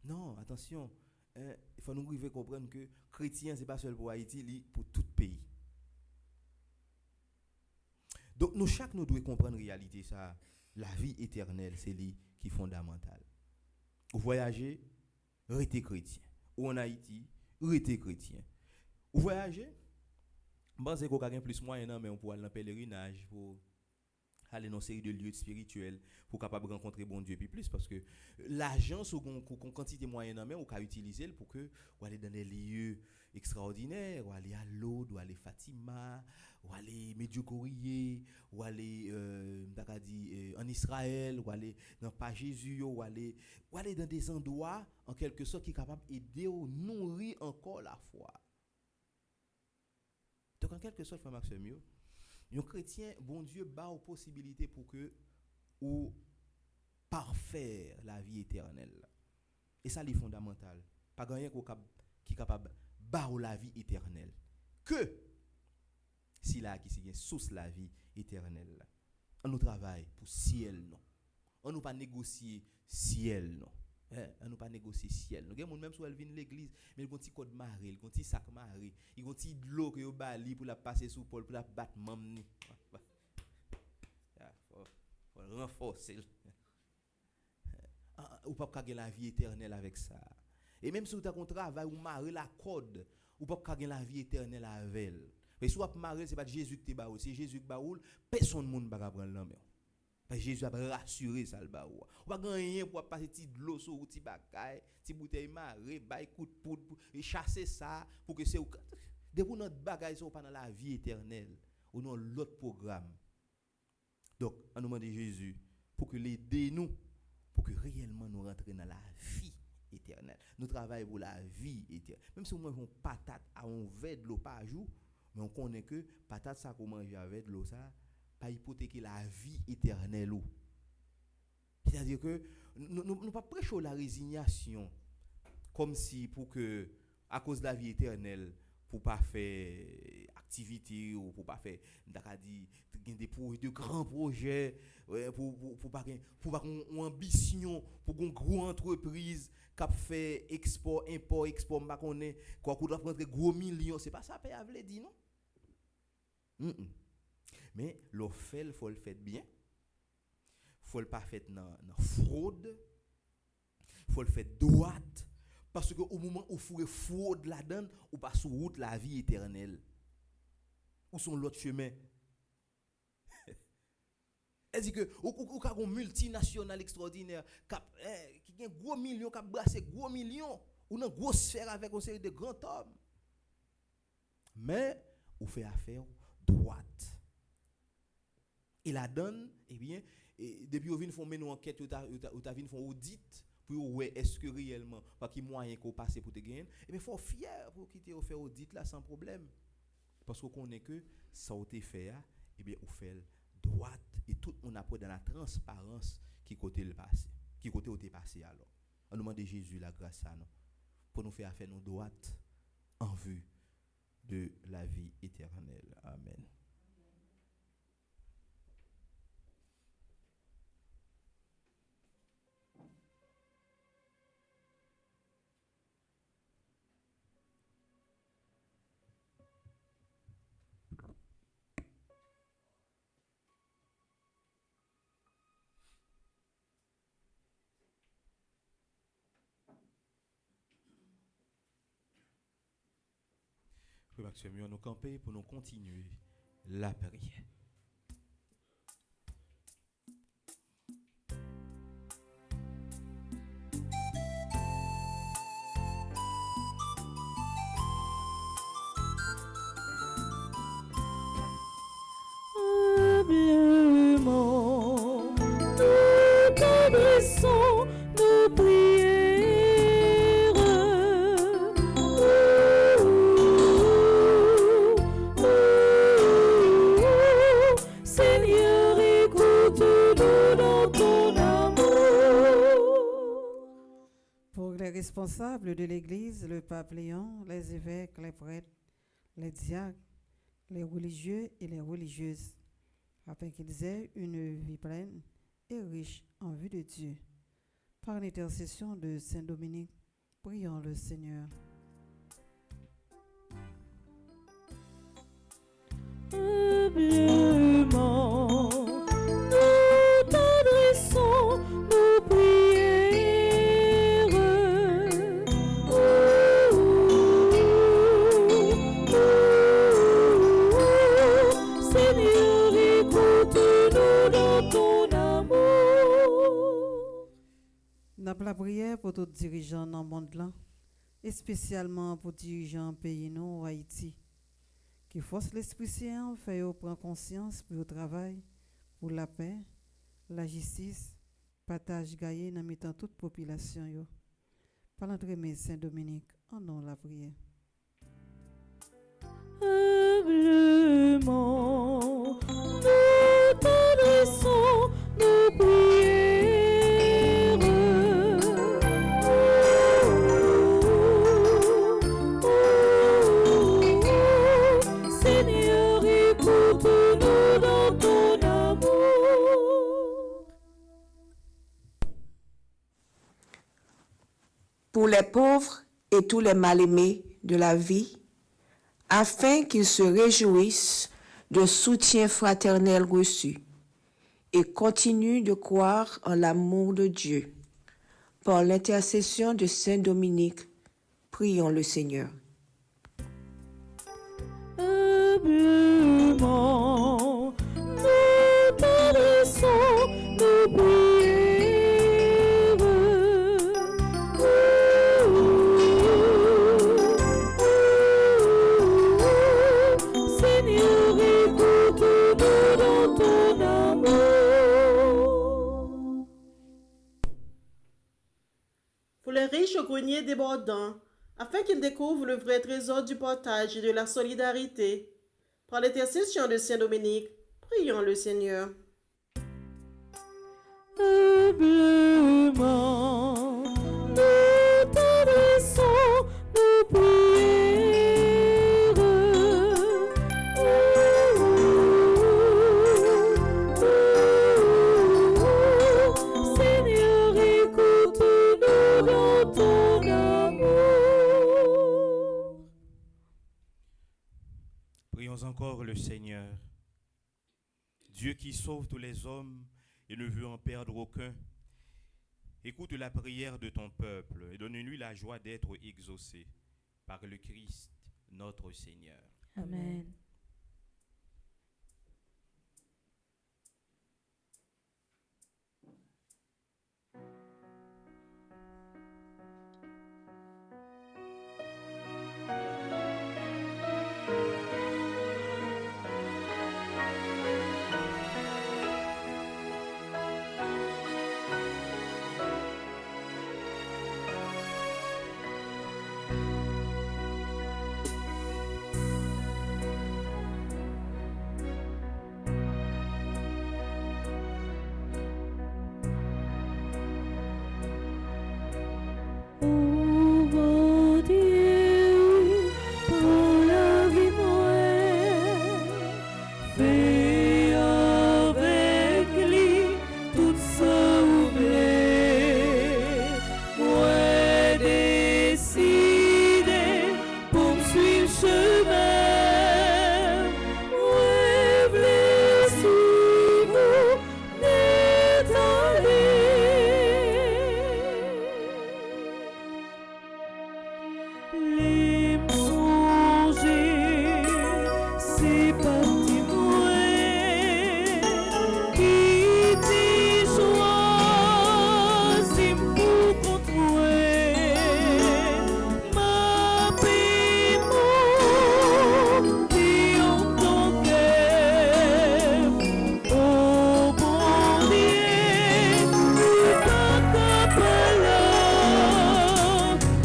Non, attention, il faut nous arriver comprendre que chrétien c'est pas seulement pour Haïti, c'est pour tout pays. Donc nous chaque nous devons comprendre la réalité ça, la vie éternelle c'est lui qui est fondamental. Vous voyagez, restez chrétien. Ou en Haïti, restez chrétien. Vous voyagez, je pense qu'on a plus moyen mais on peut aller en pèlerinage pour aller dans une série de lieux spirituels pour capable rencontrer bon Dieu puis plus parce que l'argent ou quantité moyenne mais on peut utiliser pour que ou aller dans des lieux extraordinaires ou aller à Lod ou aller Fatima ou aller Medjugorje ou aller en Israël ou aller dans pas Jésus ou aller dans des endroits en quelque sorte qui est capable d'aider ou nourrir encore la foi. Donc en quelque sorte frère Maxime un chrétien, bon Dieu, bat aux possibilités pour que ou parfaire la vie éternelle. Et ça, c'est fondamental. Pas gagner qui est capable de la vie éternelle. Que si là qui est source la vie éternelle. On nous travaille pour ciel non. On nous pas négocier ciel non. On nous pas négocier ciel. Nous avons même si elle vient l'église, mais il y a un petit code maré, il y a un petit sac maré, il y a un petit de l'eau que yo bali pour la passer sous Paul pour la battre mamni. Faut renforcer. Ou pas gagner la vie éternelle avec ça. Et même si vous avez un travail ou maré la code, ou pas gagner la vie éternelle avec elle. Mais si vous avez maré, c'est pas Jésus qui te baoul, c'est Jésus qui baoul, personne monde va prendre l'homme. Jésus a rassuré ça le baou. On va gagner pour passer petit de l'eau sur petit bagaille, petit bouteille marée, bail coup de poudre et chasser ça pour que c'est depuis notre bagaille sont pas dans la vie éternelle ou dans l'autre programme. Donc on nous demande Jésus pour que l'aider nous pour que réellement nous rentrions dans la vie éternelle. Nous travaillons pour la vie éternelle. Même si on mange une patate à un verre de l'eau par jour, mais on connaît que patate ça qu'on mange avec de l'eau ça, pas hypothéquer la vie éternelle. C'est-à-dire que nous pas prêcher la résignation comme si pour que à cause de la vie éternelle pour pas faire activité ou pour pas faire de grands projets pour pas une ambition pour une grande entreprise qui fait export import pas connaît quoi qu'on doit prendre gros millions, c'est pas ça paye veut dire non. Mais l'offre faut le faire bien, faut le pas faire dans fraude, faut le faire droite. Parce qu'au moment où vous faites fraude là-dedans, ou pas sur route la vie éternelle. Ou sur l'autre chemin. Elle dit que ou ka gon multinational extraordinaire qui a gros millions qui brasse gros millions ou dans grosse sphère avec une série de grands hommes. Mais ou fait affaire droite. Et la donne depuis on vient faire une enquête ou ta vinn font audit pour ouais est-ce que réellement pas qui moyen qu'on passer pour te gagner faut fier pour quitter au faire audit là sans problème parce qu'on connaît que ça a été fait on fait droite et tout le monde après dans la transparence qui côté le passé qui côté au passé alors on demande Jésus la grâce à nous pour nous faire nous droite en vue de la vie éternelle. Amen. Oui, Maxime, nous camper pour nous continuer la prière. Humblement, nous t'adressons nos prières. Seigneur, écoute-nous dans ton amour. Pour les responsables de l'Église, le pape Léon, les évêques, les prêtres, les diacres, les religieux et les religieuses, afin qu'ils aient une vie pleine et riche en vue de Dieu. Par l'intercession de Saint Dominique, prions le Seigneur. Humblement, nous t'adressons nos prières. Seigneur, écoute-nous dans ton amour. Nous avons la prière pour tous les dirigeants dans le monde là, et spécialement pour les dirigeants pays nous Haïti, qui force l'Esprit Saint fait prendre conscience pour le travail, pour la paix, la justice, partage gaillé dans mettant toute population yo. Par l'entremise Saint Dominique, en nom la prière. Humblement, nous t'adressons nos prières. Seigneur, écoute-nous dans ton amour. Pour les pauvres et tous les mal-aimés de la vie, afin qu'ils se réjouissent de soutien fraternel reçu et continuent de croire en l'amour de Dieu. Par l'intercession de Saint Dominique, prions le Seigneur. Humblement, nous t'adressons nos prières. Seigneur, écoute-nous dans ton amour. Pour les riches débordant, afin qu'ils découvrent le vrai trésor du partage et de la solidarité. Par l'intercession de Saint Dominique, prions le Seigneur. Humblement, nous t'adressons nos prières. Seigneur, écoute-nous dans ton amour. Prions encore le Seigneur. Dieu qui sauve tous les hommes et ne veut en perdre aucun. Écoute la prière de ton peuple et donne-lui la joie d'être exaucé par le Christ, notre Seigneur. Amen. Ô Dieu, prends la vie moi, fais avec lui tout ça oublié. Moi décidé pour me suivre chemin, moi voulais suivre n'est allé. Les songer, c'est parti moi qui t'ai choisi pour contrôler ma paix, mon Dieu en ton cœur. Oh bon Dieu, tout en capelant,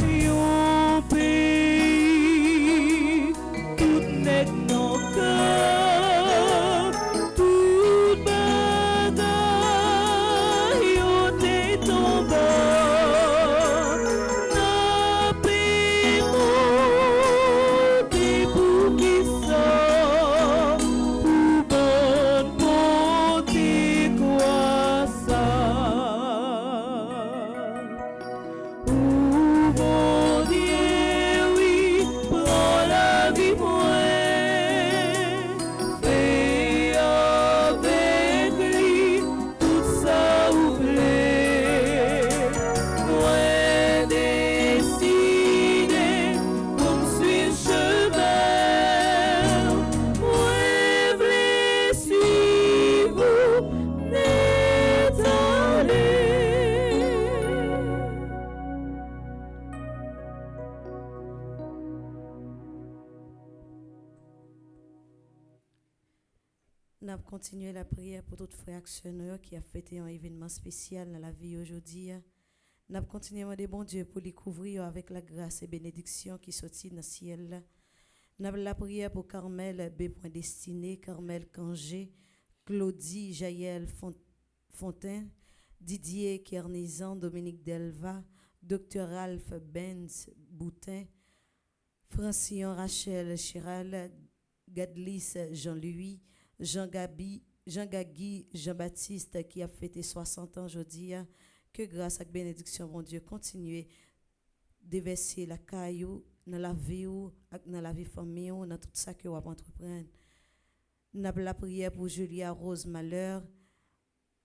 yon pays, tout net non cœur, tout bagaille, yon est tombé. N'a paix, mon Dieu, pour qui sort, pour bonne beauté croissant. Ô mon Dieu, oui, prends la vie moi, fais avec lui tout ça oublié. Moi décidé pour me suivre chemin, moi voulais suivre n'est allé. Nous avons continué la prière pour tous frères actionneurs qui a fêté un événement spécial dans la vie aujourd'hui. Nous avons continué à demander bon Dieu pour les couvrir avec la grâce et bénédiction qui sortit dans le ciel. Nous avons la prière pour Carmel B. Destiné, Carmel Cangé, Claudie Jaël Fontaine, Didier Kernizan, Dominique Delva, Dr. Ralph Benz Boutin, Francillon Rachel Chiral, Gadlis Jean-Louis, Jean-Gagui Jean-Baptiste qui a fêté 60 ans aujourd'hui. Que grâce et bénédiction, mon Dieu, continue de verser la caillou dans la vie ou dans la vie famille ou dans tout ça que vous entreprendre. Nous avons la prière pour Julia Rose Malheur,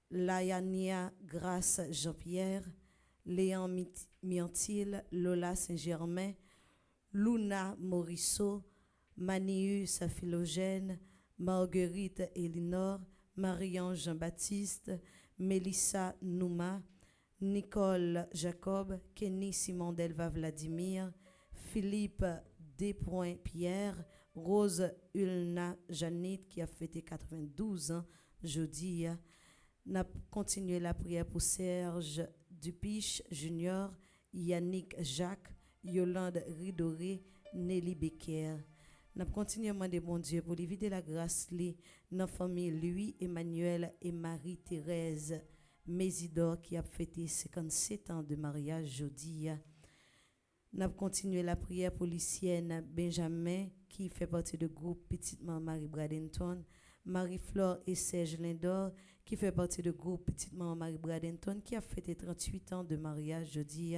Layania Grâce Jean-Pierre, Léon Miantil, Lola Saint-Germain, Luna Morisseau, Manius Philogène, Marguerite Elinor, Marion Jean-Baptiste, Mélissa Nouma, Nicole Jacob, Kenny Simon Delva Vladimir, Philippe Despoints-Pierre, Rose Ulna Janit qui a fêté 92 ans jeudi. N'a continué la prière pour Serge Dupiche Junior, Yannick Jacques, Yolande Ridoré, Nelly Becker. Nous continuons à demander, bon Dieu, pour éviter la grâce, notre famille, lui, Emmanuel et Marie-Thérèse Mésidor, qui a fêté 57 ans de mariage jeudi. Nous avons continué la prière pour lycéenne Benjamin, qui fait partie du groupe Petite Maman Marie Bradenton, Marie-Flore et Serge Lindor, qui fait partie du groupe Petite Maman Marie Bradenton, qui a fêté 38 ans de mariage jeudi.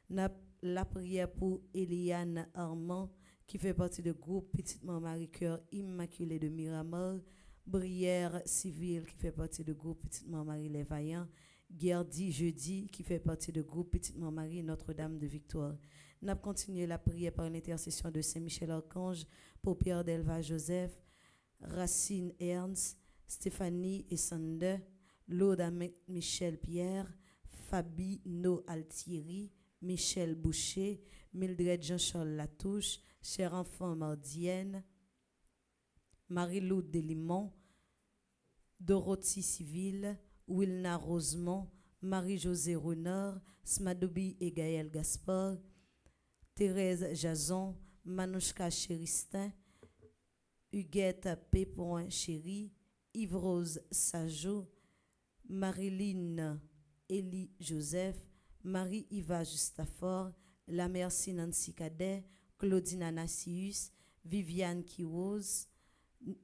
La prière pour Eliane Armand, qui fait partie du groupe Petite Maman Marie Cœur Immaculée de Miramar, Brière Civile, qui fait partie du groupe Petite Maman Marie Les Vaillants, Gerdy Jeudi, qui fait partie du groupe Petite Maman Marie Notre-Dame de Victoire. Nous avons continué la prière par l'intercession de Saint-Michel-Archange pour Pierre Delva Joseph, Racine Ernst, Stéphanie et Sander, Laude Michel Pierre, Fabi No Altieri, Michel Boucher, Mildred Jean-Charles Latouche, Cher Enfant Mardienne, Marie-Lou Delimont, Dorothy Civil, Wilna Rosemont, Marie-Josée Renard, Smadoubi et Gaël Gaspard, Thérèse Jason, Manouchka Chéristin, Huguette P. Chéri, Yves-Rose Sajo, Marilyn Élie Joseph, Marie-Iva Justafort, La Merci Nancy Cadet, Claudine Anassius, Viviane Kiroz,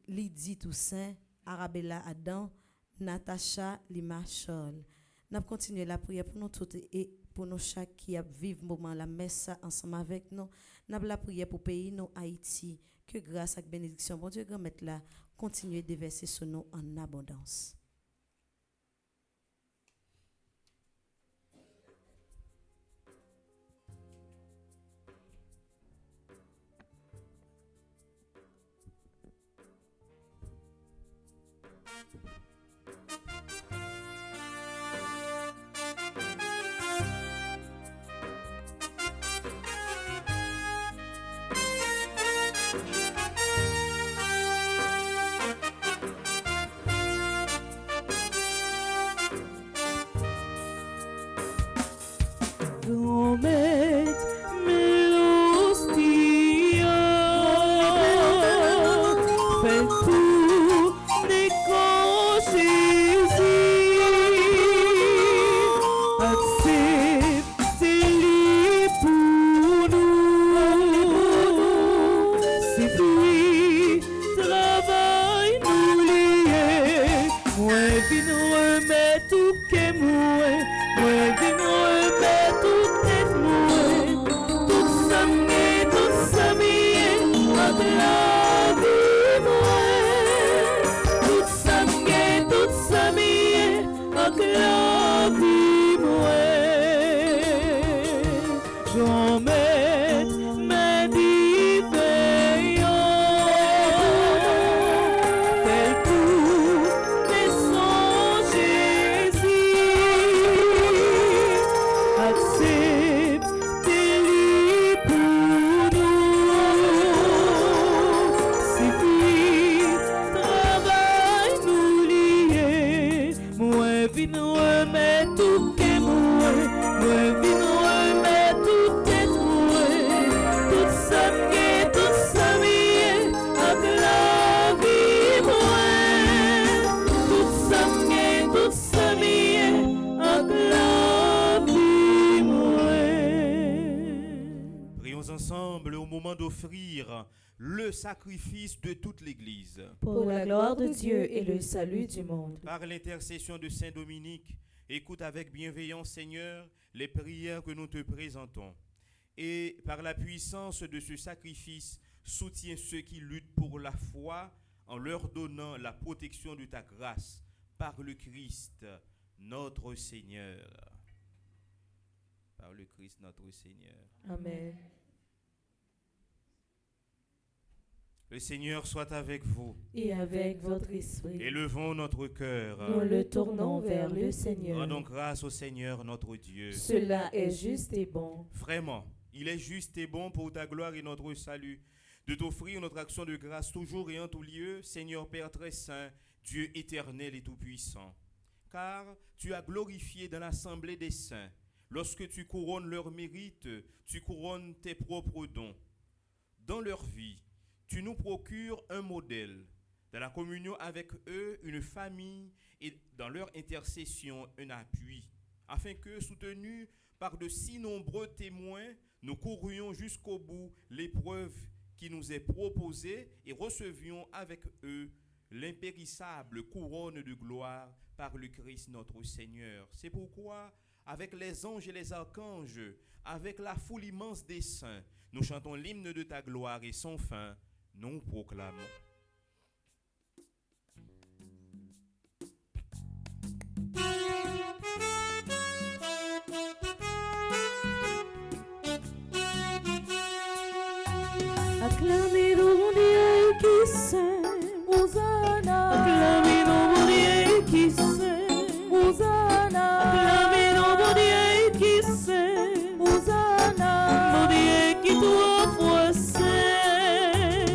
Lydie Toussaint, Arabella Adam, Natacha Lima Charles. Nous avons continué la prière pour nous toutes et pour nous chaque qui a vivre moment la messe ensemble avec nous. Nous avons la prière pour le pays, nous, Haïti. Que grâce et bénédiction, bon Dieu, grand maître là, continuez de verser sur nous en abondance. Promet Melostia, fais tout décrocher, acceptez-les pour nous, si puis travail nous lié, moi vin remettre tout que moi vin remettre tout tête moi, tout ça m'est, tout ça m'est, avec la vie moi, tout ça m'est, tout ça m'est, avec la vie moi, j'en mets mes veillants, tel tout mes songes acceptez-les pour nous, si puis travail nous lié, moi vin remettre tout que moi vin remettre tout tête moi, tout ça m'est, tout ça m'est, avec la vie moi, tout ça m'est, tout ça m'est, avec la vie moi. Prions ensemble au moment d'offrir le sacrifice de toute l'Église. Pour la gloire de Dieu et le salut du monde. Par l'intercession de Saint Dominique, écoute avec bienveillance, Seigneur, les prières que nous te présentons. Et par la puissance de ce sacrifice, soutiens ceux qui luttent pour la foi en leur donnant la protection de ta grâce par le Christ, notre Seigneur. Par le Christ, notre Seigneur. Amen. Le Seigneur soit avec vous. Et avec votre esprit, Élevons notre cœur. nous le tournons vers le Seigneur. Rendons grâce au Seigneur notre Dieu. Cela est juste et bon. Vraiment, il est juste et bon pour ta gloire et notre salut de t'offrir notre action de grâce toujours et en tout lieu, Seigneur Père très saint, Dieu éternel et tout-puissant. Car tu as glorifié dans l'assemblée des saints Lorsque tu couronnes leur mérite, tu couronnes tes propres dons. Dans leur vie, tu nous procures un modèle. Dans la communion avec eux, une famille et dans leur intercession, un appui, afin que, soutenus par de si nombreux témoins, nous courions jusqu'au bout l'épreuve qui nous est proposée et recevions avec eux l'impérissable couronne de gloire par le Christ notre Seigneur. C'est pourquoi, avec les anges et les archanges, avec la foule immense des saints, nous chantons l'hymne de ta gloire et sans fin, nous proclamons. Acclamez le mon Dieu qui saint, Hosanna. Acclamez le mon Dieu qui saint, Hosanna. Acclamez le mon Dieu qui saint, Hosanna. Mon Dieu qui trois fois saint,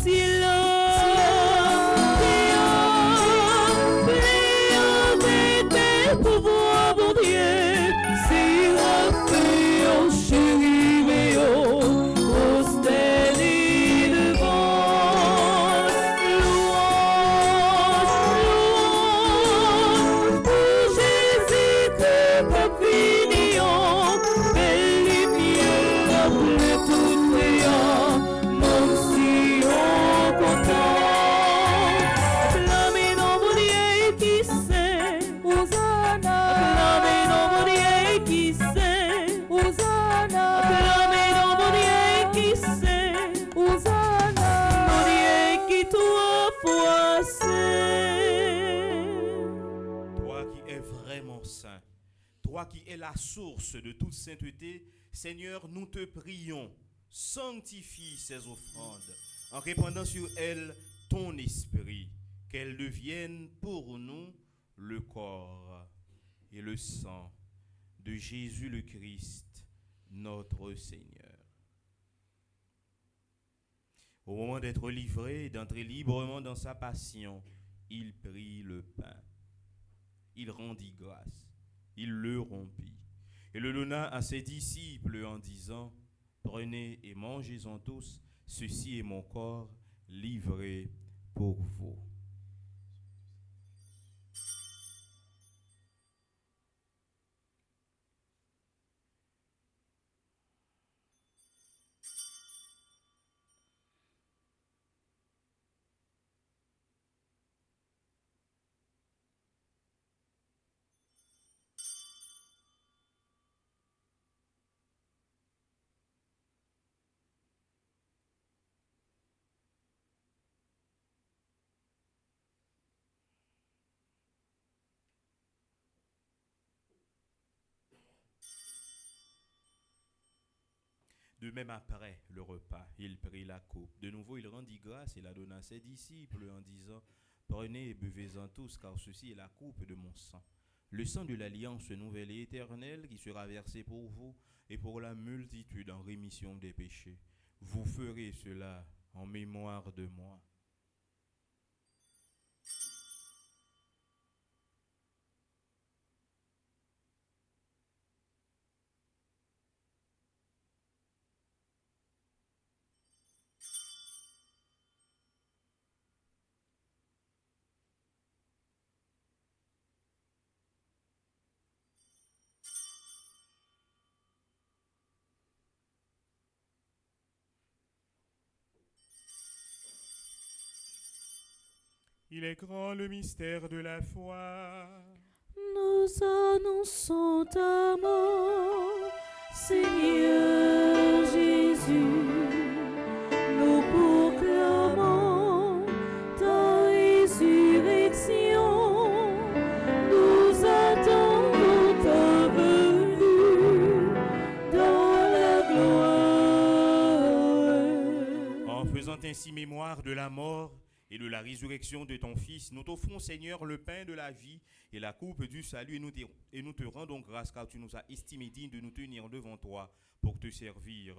silence, prions de tes pouvoirs, mon Dieu, si la prions, chérie, mais Toi qui es la source de toute sainteté, Seigneur, nous te prions, sanctifie ces offrandes en répandant sur elles ton esprit, qu'elles deviennent pour nous le corps et le sang de Jésus le Christ, notre Seigneur. Au moment d'être livré et d'entrer librement dans sa passion, il prit le pain, il rendit grâce. Il le rompit et le donna à ses disciples en disant, « Prenez et mangez-en tous, ceci est mon corps livré pour vous. » De même après le repas, il prit la coupe. De nouveau, il rendit grâce et la donna à ses disciples en disant, « Prenez et buvez-en tous, car ceci est la coupe de mon sang. Le sang de l'alliance nouvelle et éternelle qui sera versé pour vous et pour la multitude en rémission des péchés. Vous ferez cela en mémoire de moi. » Il est grand le mystère de la foi. Nous annonçons ta mort, Seigneur Jésus. Nous proclamons ta résurrection. Nous attendons ta venue dans la gloire. En faisant ainsi mémoire de la mort et de la résurrection de ton Fils, nous t'offrons, Seigneur, le pain de la vie et la coupe du salut, et nous te rendons grâce car tu nous as estimés dignes de nous tenir devant toi pour te servir.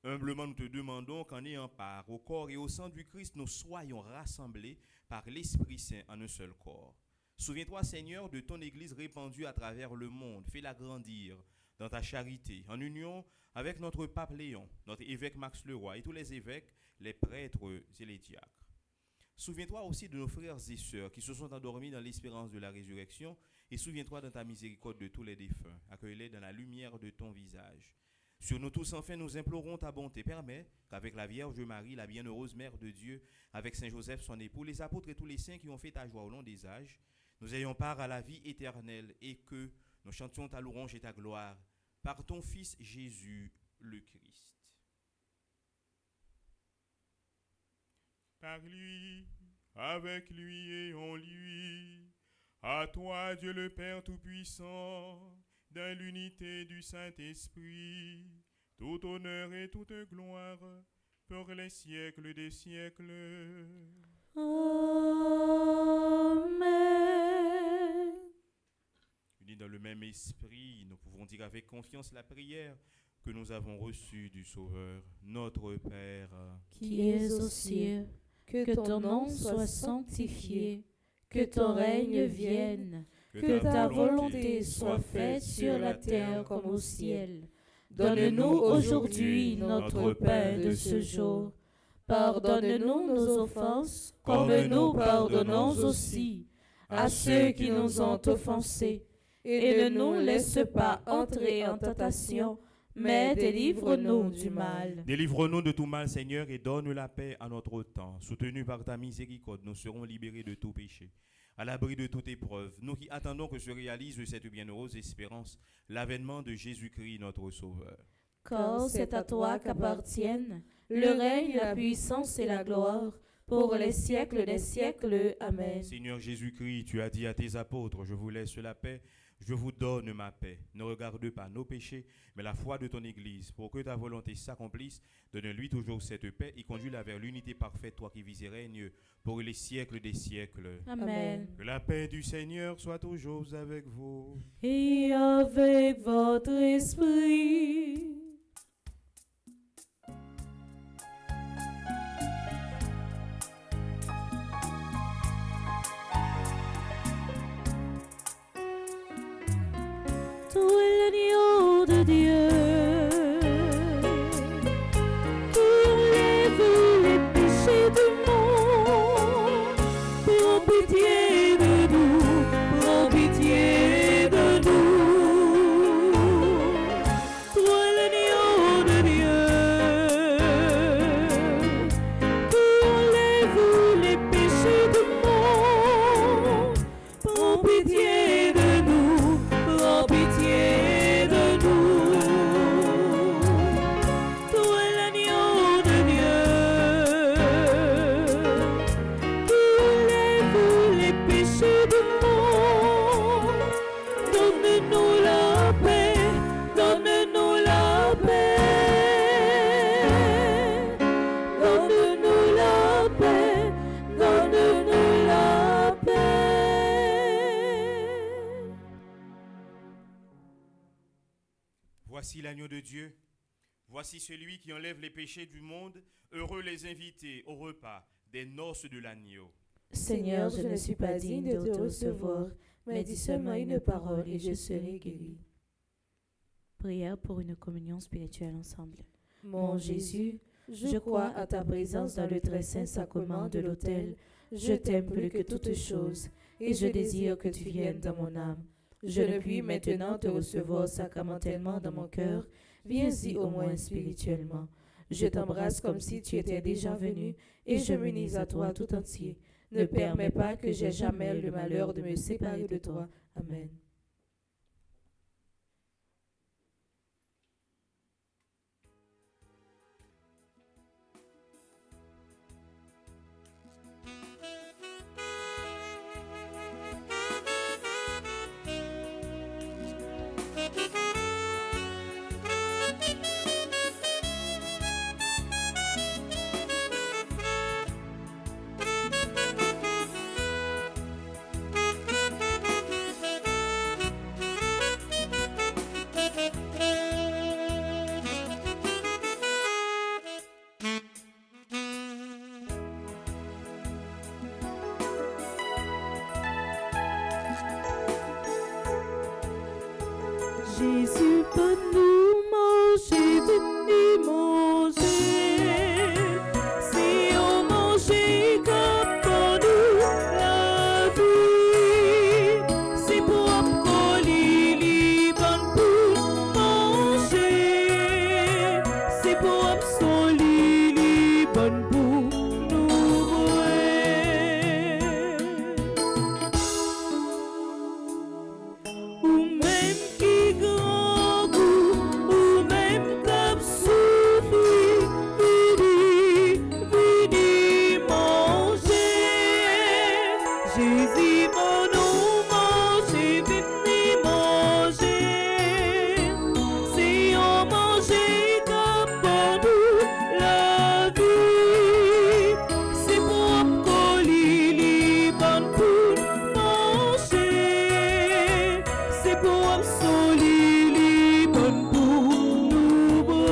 Humblement, nous te demandons qu'en ayant part au corps et au sang du Christ, nous soyons rassemblés par l'Esprit Saint en un seul corps. Souviens-toi, Seigneur, de ton Église répandue à travers le monde. Fais-la grandir dans ta charité, en union avec notre pape Léon, notre évêque Max Leroy et tous les évêques, les prêtres et les diacres. Souviens-toi aussi de nos frères et sœurs qui se sont endormis dans l'espérance de la résurrection et souviens-toi dans ta miséricorde de tous les défunts. Accueille-les dans la lumière de ton visage. Sur nous tous, enfin, nous implorons ta bonté. Permets qu'avec la Vierge Marie, la bienheureuse Mère de Dieu, avec Saint Joseph, son époux, les apôtres et tous les saints qui ont fait ta joie au long des âges, nous ayons part à la vie éternelle et que nous chantions ta louange et ta gloire par ton Fils Jésus le Christ. Par lui, avec lui et en lui, à toi Dieu le Père Tout-Puissant, dans l'unité du Saint-Esprit, tout honneur et toute gloire pour les siècles des siècles. Amen. Unis dans le même esprit, nous pouvons dire avec confiance la prière que nous avons reçue du Sauveur, notre Père, Qui es aux cieux, que ton nom soit sanctifié, que ton règne vienne, que ta volonté soit faite sur la terre comme au ciel. Donne-nous aujourd'hui notre pain de ce jour. Pardonne-nous nos offenses, comme nous pardonnons aussi à ceux qui nous ont offensés. Et ne nous laisse pas entrer en tentation, mais délivre-nous du mal. Délivre-nous de tout mal, Seigneur, et donne la paix à notre temps. Soutenus par ta miséricorde, nous serons libérés de tout péché. À l'abri de toute épreuve, nous qui attendons que se réalise cette bienheureuse espérance, l'avènement de Jésus-Christ, notre Sauveur. Car c'est à toi qu'appartiennent le règne, la puissance et la gloire, pour les siècles des siècles. Amen. Seigneur Jésus-Christ, tu as dit à tes apôtres, je vous laisse la paix, je vous donne ma paix. Ne regarde pas nos péchés, mais la foi de ton Église, pour que ta volonté s'accomplisse. Donne-lui toujours cette paix et conduis-la vers l'unité parfaite, toi qui vis et règnes pour les siècles des siècles. Amen. Que la paix du Seigneur soit toujours avec vous. Et avec votre esprit. Tout l'agneau de Dieu, qui enlève les péchés du monde, prends pitié de nous, prends pitié de nous. Toi l'agneau de Dieu, qui enlève les péchés du monde, prends pitié de nous, prends pitié de nous. Toi l'agneau de Dieu, qui enlève les péchés du monde, donne-nous la paix, donne-nous la paix, donne-nous la paix, donne-nous la paix. Voici l'agneau de Dieu. Voici celui qui enlève les péchés du monde. Heureux les invités au repas des noces de l'agneau. Seigneur, je ne suis pas digne de te recevoir, mais dis seulement une parole et je serai guéri. Prière pour une communion spirituelle ensemble. Mon Jésus, je crois à ta présence dans le très saint sacrement de l'autel. Je t'aime plus que toute chose et je désire que tu viennes dans mon âme. Je ne puis maintenant te recevoir sacramentellement dans mon cœur. Viens-y au moins spirituellement. Je t'embrasse comme si tu étais déjà venu et je m'unis à toi tout entier. Ne permets pas que j'aie jamais le malheur de me séparer de toi. Amen. Jésus, petit bonne pour nous vouer. Ou même qui grand goût, ou même comme souffrir, vini manger. Jésus mon nom, manger, vini manger. Si on mangeait comme pour nous la vie, c'est pour coller bonne pour manger, c'est pour solir bonne pour nous boire.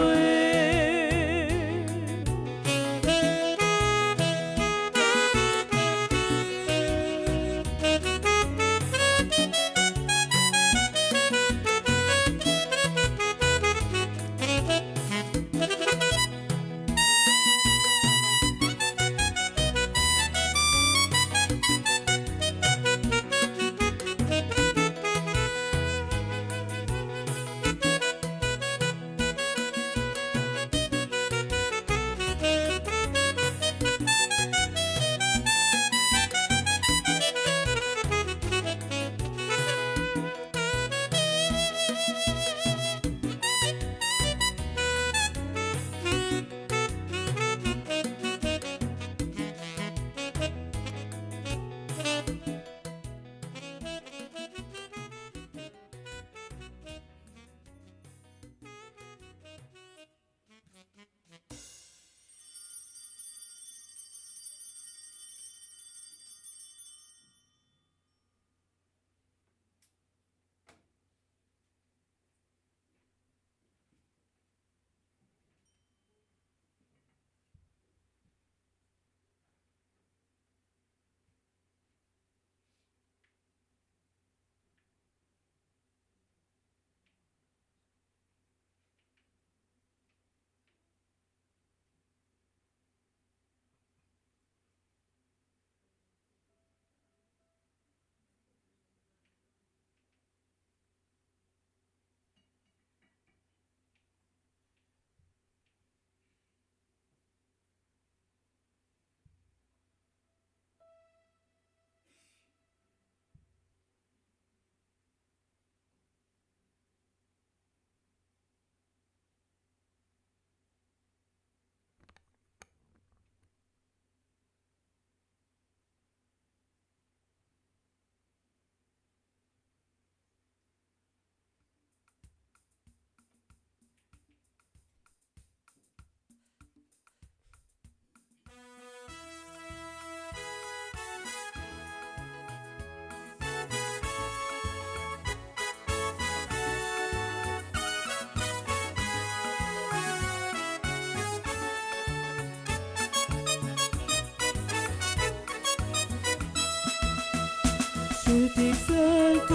Je t'exalte, ô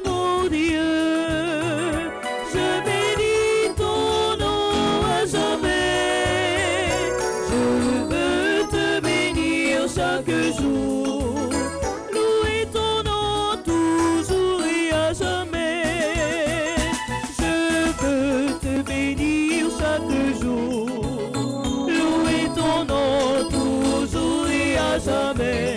mon Dieu, je bénis ton nom à jamais. Je veux te bénir chaque jour, louer ton nom toujours et à jamais. Je veux te bénir chaque jour, louer ton nom toujours et à jamais.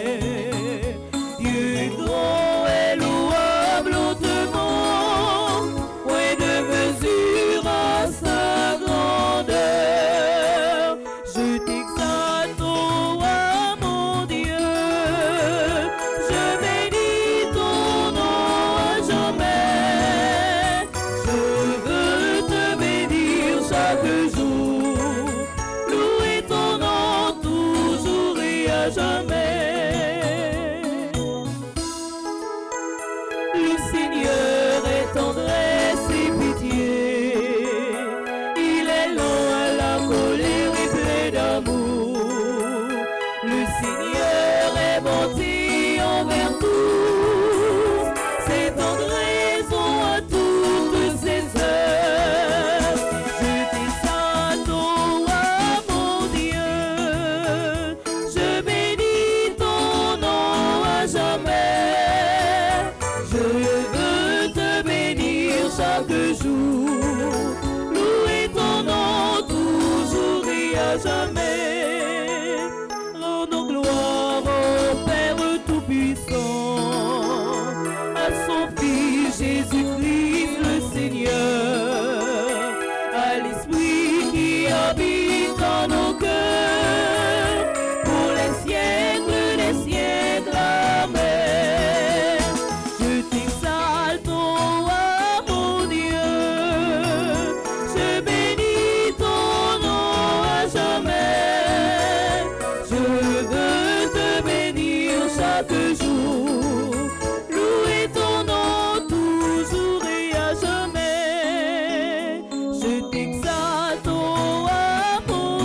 Grand et louable hautement, point de mesure à sa grandeur. Je t'exalte, ô mon Dieu, je bénis ton nom à jamais. Je veux te bénir chaque jour, louer ton nom toujours et à jamais. Tendresse et pitié, il est lent à la colère et plein d'amour. Le Seigneur est bonté envers tous, ses tendresses ont à toutes ses heures. Je t'exalte, ô mon Dieu, je bénis ton nom à jamais. Je veux te bénir chaque jour, louer ton nom toujours et à jamais.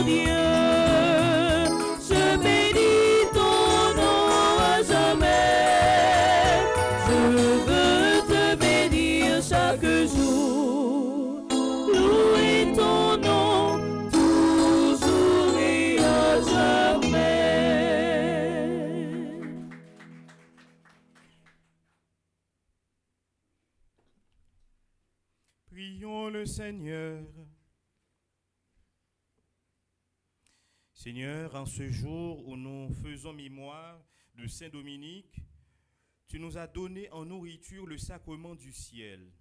mon Dieu. Je bénis ton nom à jamais. Je veux te bénir chaque jour. Louer ton nom toujours et à jamais. Prions le Seigneur. Seigneur, en ce jour où nous faisons mémoire de Saint Dominique, tu nous as donné en nourriture le sacrement du ciel.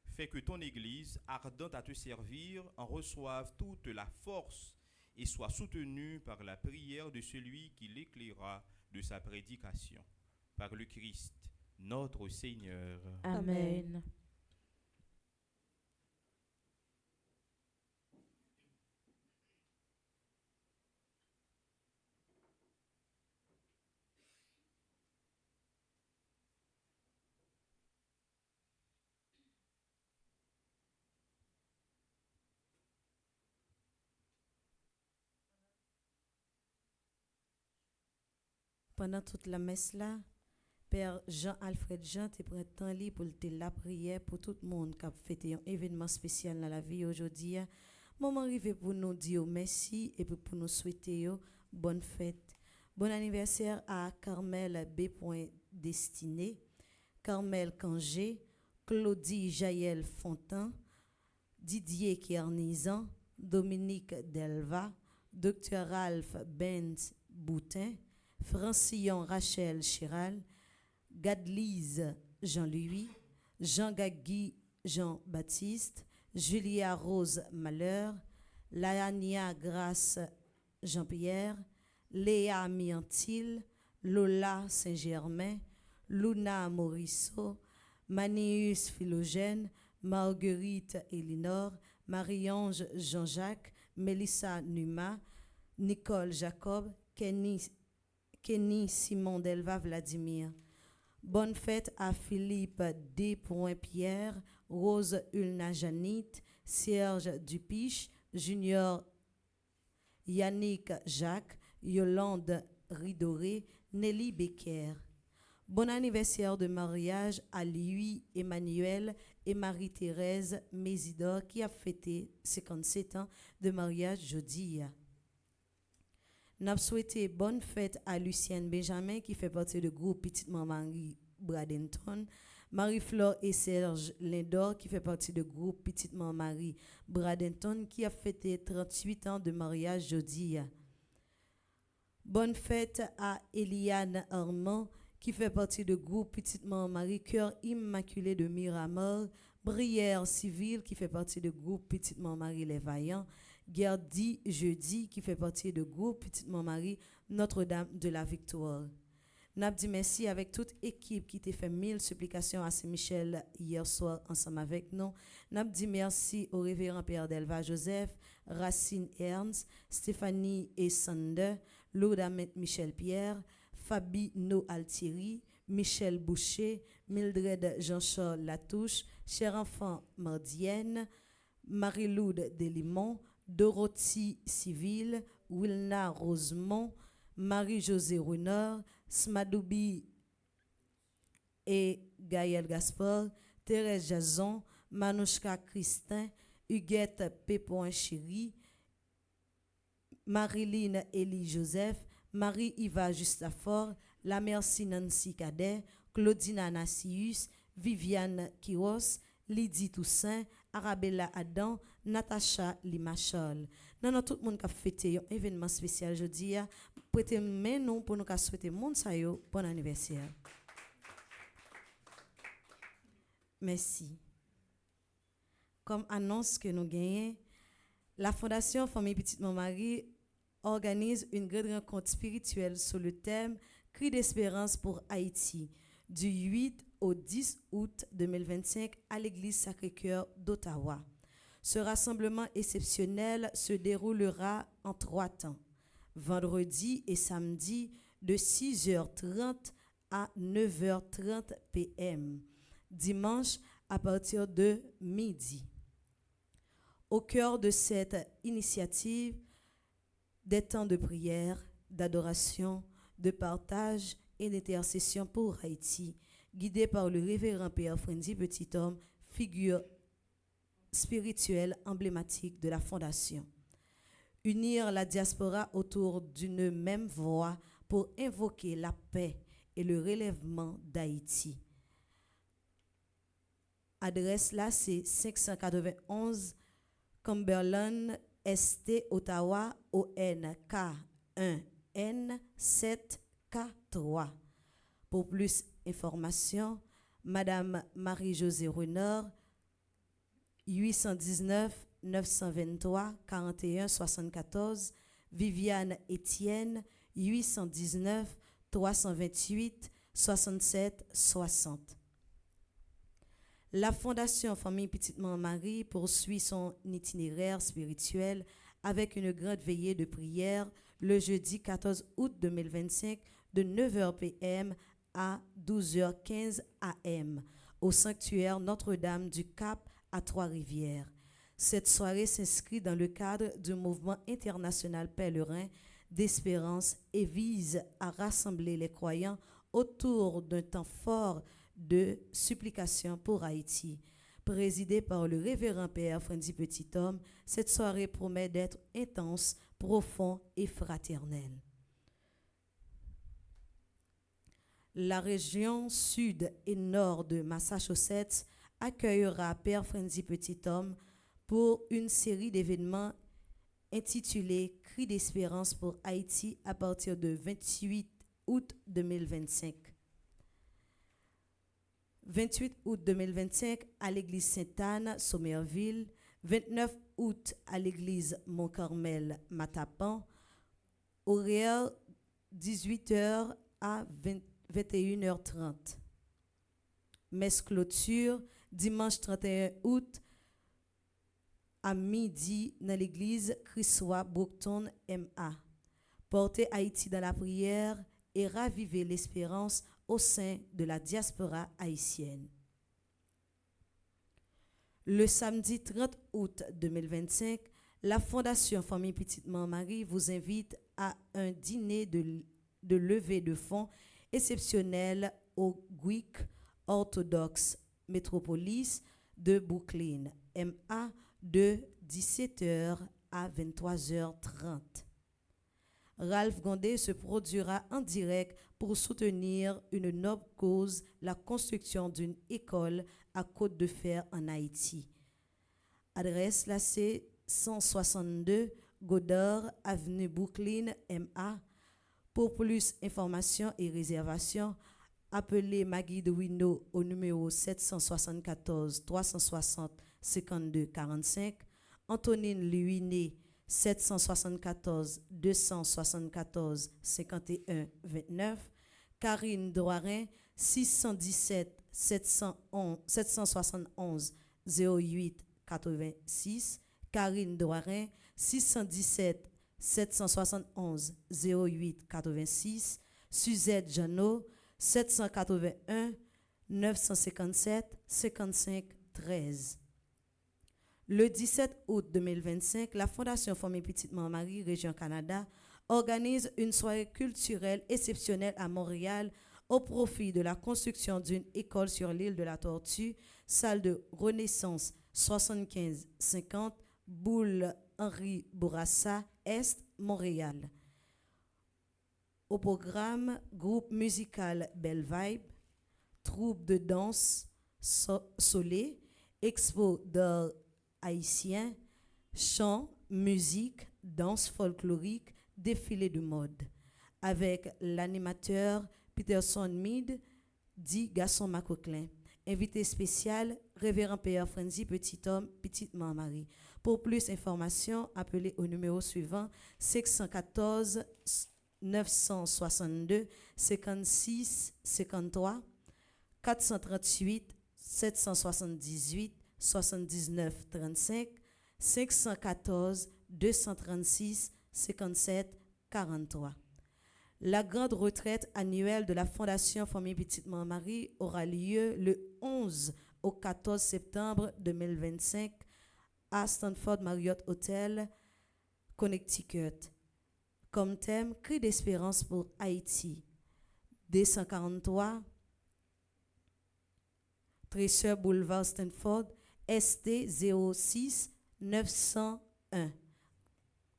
Fais que ton Église, ardente à te servir, en reçoive toute la force et soit soutenue par la prière de celui qui l'éclaira de sa prédication. Par le Christ, notre Seigneur. Amen. Pendant toute la messe là, Père Jean-Alfred Jean te prend temps libre pour te la prière pour tout le monde qui a fêté un événement spécial dans la vie aujourd'hui. Moment arrivé pour nous dire merci et puis pour nous souhaiter bonne fête. Bon anniversaire à Carmel B. Destiné, Carmel Cangé, Claudie Jaël Fontan, Didier Kernizan, Dominique Delva, Dr. Ralph Benz Boutin, Francillon Rachel Chiral, Gadlise Jean-Louis, Jean-Gagui Jean-Baptiste, Julia Rose Malheur, Laania Grace Jean-Pierre, Léa Miantil, Lola Saint-Germain, Luna Morisseau, Manius Philogène, Marguerite Elinor, Marie-Ange Jean-Jacques, Mélissa Numa, Nicole Jacob, Kenny Simon Delva Vladimir. Bonne fête à Philippe D. Pierre, Rose Ulna Janit, Serge Dupiche, Junior Yannick Jacques, Yolande Ridoré, Nelly Becker. Bon anniversaire de mariage à Louis Emmanuel et Marie-Thérèse Mésidor qui a fêté 57 ans de mariage jeudi. N'a souhaité bonne fête à Lucienne Benjamin qui fait partie du groupe Petite Marie Bradenton, Marie-Flore et Serge Lindor qui fait partie du groupe Petite Marie Bradenton qui a fêté 38 ans de mariage jeudi. Bonne fête à Eliane Armand qui fait partie du groupe Petite Marie Cœur Immaculé de Miramar, Brière Civile qui fait partie du groupe Petite Marie Les Vaillants, Gardi Jeudi qui fait partie du groupe Petite Marie Notre-Dame de la Victoire. N'a dit merci avec toute équipe qui t'a fait 1000 supplications à Saint-Michel hier soir ensemble avec nous. N'a dit merci au révérend Père Delva Joseph, Racine Ernst, Stéphanie et Sander, Lourdes Michel Pierre, Fabi No Altieri, Michel Boucher, Mildred Jean-Charles Latouche, cher enfant Mardienne, Marie-Loude Delimont, Dorothy Civil, Wilna Rosemont, Marie-Josée Runeur, Smadoubi et Gaël Gaspard, Thérèse Jason, Manouchka Christin, Huguette Pépon Chéri, Marilyn Elie Joseph, Marie-Yva Justafort, La Merci Nancy Cadet, Claudina Nassius, Viviane Kiros, Lydie Toussaint, Arabella Adam, Natacha Limachol. Non, tout le monde qui a fêté un événement spécial aujourd'hui, prêtez main nous pour nous souhaiter monde sa yo bon anniversaire. Merci. Comme annonce que nous gagnons, la Fondation Famille Petite Marie organise une grande rencontre spirituelle sur le thème Cri d'espérance pour Haïti du 8 au 10 août 2025 à l'église Sacré-Cœur d'Ottawa. Ce rassemblement exceptionnel se déroulera en 3 temps, vendredi et samedi de 6h30 à 9h30 p.m., dimanche à partir de midi. Au cœur de cette initiative, des temps de prière, d'adoration, de partage et d'intercession pour Haïti, guidé par le révérend Père Frenzy Petit-Homme, figure spirituelle emblématique de la Fondation. Unir la diaspora autour d'une même voix pour invoquer la paix et le relèvement d'Haïti. Adresse là, c'est 591 Cumberland St. Ottawa ONK1N 7K3. Pour plus d'informations, Madame Marie-Josée Renard, 819 923 41 74, Viviane Étienne, 819 328 67 60. La Fondation Famille Petite Marie poursuit son itinéraire spirituel avec une grande veillée de prière le jeudi 14 août 2025 de 9h p.m. à 12h15 a.m. au sanctuaire Notre-Dame du Cap à Trois-Rivières. Cette soirée s'inscrit dans le cadre du mouvement international pèlerin d'espérance et vise à rassembler les croyants autour d'un temps fort de supplication pour Haïti. Présidée par le révérend Père Frenzy Petit-Homme, cette soirée promet d'être intense, profond et fraternelle. La région sud et nord de Massachusetts accueillera Père Frenzy Petit-Homme pour une série d'événements intitulés Cris d'espérance pour Haïti à partir de 28 août 2025. 28 août 2025 à l'église Sainte-Anne, Somerville. 29 août à l'église Mont-Carmel, Matapan. Horaire 18h à 21h30. Messe clôture dimanche 31 août à midi dans l'église Christois Brookton MA. Portez Haïti dans la prière et ravivez l'espérance au sein de la diaspora haïtienne. Le samedi 30 août 2025, la Fondation Famille Petite Marie vous invite à un dîner de levée de fonds exceptionnel au Greek Orthodox Metropolis de Brooklyn, MA, de 17h à 23h30. Ralph Gondé se produira en direct pour soutenir une noble cause, la construction d'une école à Côte de Fer en Haïti. Adresse là, c'est 162 Godard, avenue Brooklyn, MA. Pour plus d'informations et réservations, appelez Maggie de Wino au numéro 774 360 52 45, Antonine Luiné 774 274 51 29, Karine Droirin 617 771 08 86, Karine Droirin 617 771 08 86, Suzette Janot 781 957 55 13. Le 17 août 2025, la Fondation Famille Petite Marie, Région Canada, organise une soirée culturelle exceptionnelle à Montréal au profit de la construction d'une école sur l'île de la Tortue, salle de Renaissance 75-50, Boule Henri Bourassa, Est, Montréal. Au programme, groupe musical Belle Vibe, troupe de danse Solé, expo d'art haïtien, chant, musique, danse folklorique, défilé de mode. Avec l'animateur Peterson Mead, dit Gaston Macoclin. Invité spécial, Révérend Père Frenzy Petit-Homme, Petite Marie. Pour plus d'informations, appelez au numéro suivant 614 962 56 53 438 778 79 35 514 236 57 43. La grande retraite annuelle de la Fondation Famille Petite Marie aura lieu le 11 au 14 septembre 2025 à Stanford Marriott Hotel, Connecticut. Comme thème, cri d'espérance pour Haïti. 243, Tresseur Boulevard Stanford, ST 06 901.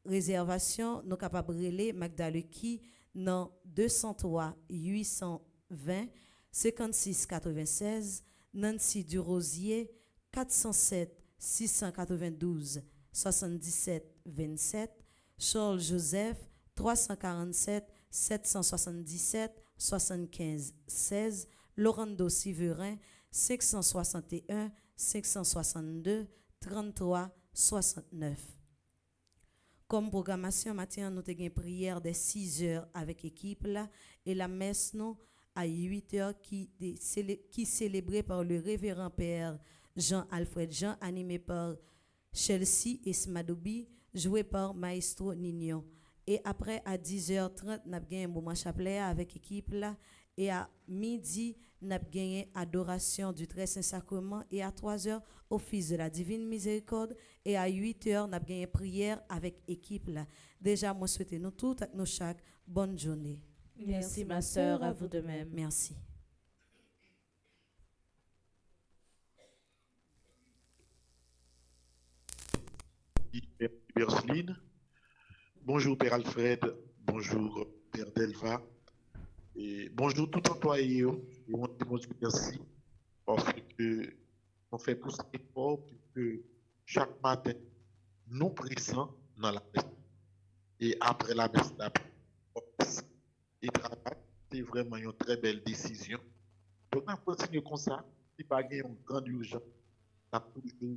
Réservation, nous capables de relais Magda Leki dans 203 820 56 96, Nancy Durosier 407 692 77 27, Charles Joseph 347 777 75 16, Laurando Siverin 561 562 33 69. Comme programmation, matin, nous avons une prière de 6 heures avec l'équipe là, et la messe nous à 8 heures qui célébrée par le révérend père Jean-Alfred Jean, animé par Chelsea Esmadoubi, joué par Maestro Nignon. Et après, à 10h30, nous avons un moment chapelet avec l'équipe là. Et à midi, nous avons gagné adoration du très saint sacrement. Et à 3h, office de la divine miséricorde. Et à 8h, nous avons gagné prière avec l'équipe là. Déjà, moi, souhaitez nous tous, avec nous chaque, bonne journée. Merci ma sœur, à vous de même. Merci. Berceline. Bonjour Père Alfred, bonjour Père Delva, et bonjour tout employé. Et on dit merci parce que on fait tous effort pour que chaque matin nous pressons dans la messe. Et après la messe, et travail, c'est vraiment une très belle décision. Donc on continue comme ça, si pas une grande urgence, on a toujours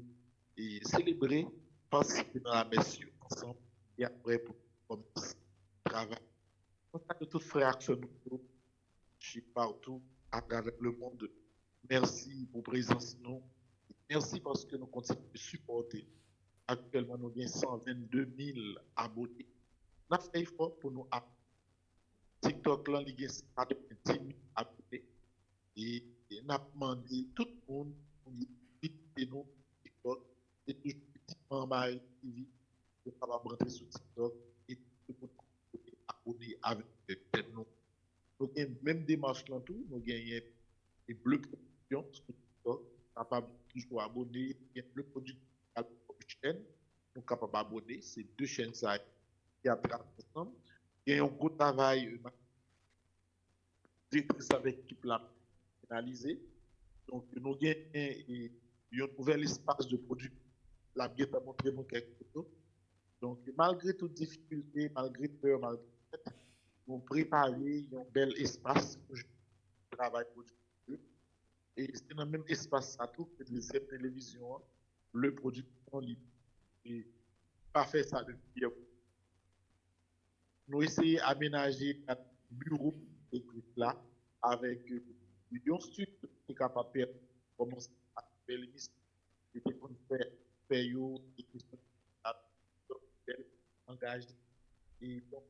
et célébrer, participer dans la messe ensemble et après pour commencer le travail. On a de toutes frères actions partout à travers le monde. Merci pour présence nous. Merci parce que nous continuons de supporter. Actuellement, nous avons 122 000 abonnés. On a fait effort pour nous appuyer. TikTok, là, il y a 110 000 abonnés. Et on a demandé tout le monde pour visiter nous TikTok. Et tout le monde qui est capable de rentrer sur TikTok et tout le monde est abonné avec nous. Donc, même démarche là tout, nous gagnons des bleus production sur TikTok, capable de toujours abonner, il y a bleu production chaîne, nous capables d'abonner, c'est deux chaînes ça qui attrapent ensemble. Il y a un gros travail directrice avec l'équipe là finalisé. Donc, nous gagnons un nouvel espace de production. La bien a montré nous quelque chose. Donc, malgré toutes difficultés, malgré peur, malgré nous préparer un bel espace pour le travail productif. Et c'est dans le même espace ça tout que les télévisions, le production libre. Et pas fait ça depuis. Nous essayons d'aménager un bureau là avec un studio qui est capable de commencer à faire l'émission. Et puis on fait engagé et donc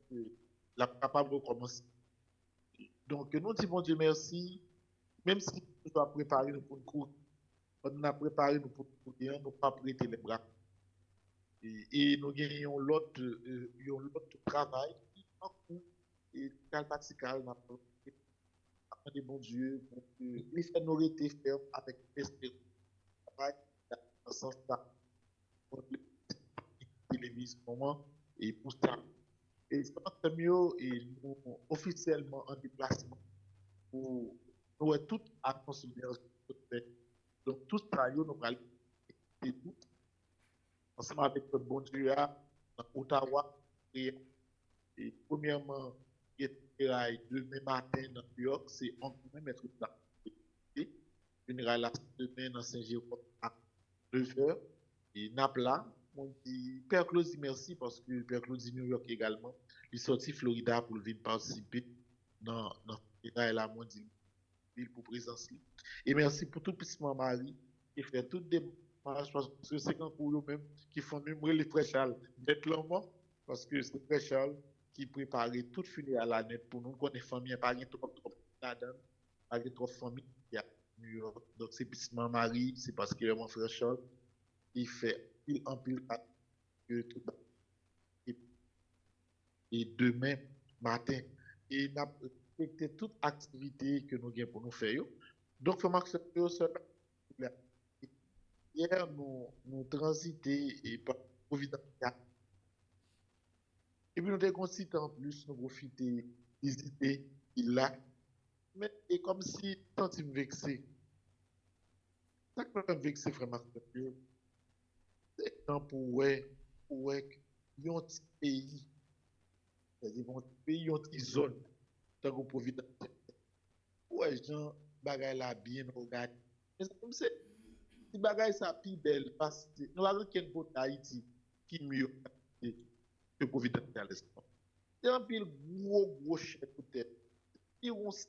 la capable de commencer. Donc nous disons bon Dieu merci, même si nous avons préparé pour une course, on a préparé pour courir, nous pas prêter les bras. Et nous gagnons l'autre travail qui en cours et calpatical n'a pas de bon Dieu pour que les faire nous rester fermes avec l'esprit travail dans ce sens-là pour télévision et pour ça. Et c'est mieux et nous officiellement en déplacement pour nous être tous à considération. Donc tout ça, nous allons tout ensemble avec le bon Dieu à Ottawa et premièrement demain matin dans New York, c'est encore même être là. Une relation demain dans Saint-Jérôme à 9h et Napla. On dit Père Claudie merci parce que Père Claudie New York également, il est sorti Florida pour venir participer dans la mondiale pour présence. Et merci pour tout petit Marie qui fait toutes des marches parce que c'est quand pour eux-mêmes qui font même les frères Charles d'être clairement parce que c'est frère Charles qui prépare toute funéraire à la net pour nous qu'on est famille pas trop là-dedans pas trop famille qui a New York donc c'est petit Marie c'est parce que mon frère Charles il fait pile en pile que tout et demain matin. Et n'a respecté toute activité que nous avons pour nous faire. Donc, faut m'accepter cela. Hier, nous transité et par Providence. Et puis, nous avons consulté en plus, nous profiter, visiter, il là. Mais c'est comme si, tant il me vexé. Ça qui m'a vexé, frère Marc-Antoine, c'est quand pour un petit pays, c'est-à-dire un petit pays, une petite zone, tant qu'on Providence. Ouais, gens, bagay la bien regardé. Mais c'est comme si bagay ça pi belle, parce que nous avons quel beau Haïti qui mieux que Providence à l'instant. C'est un pile gros chef de terre. Ils ont 7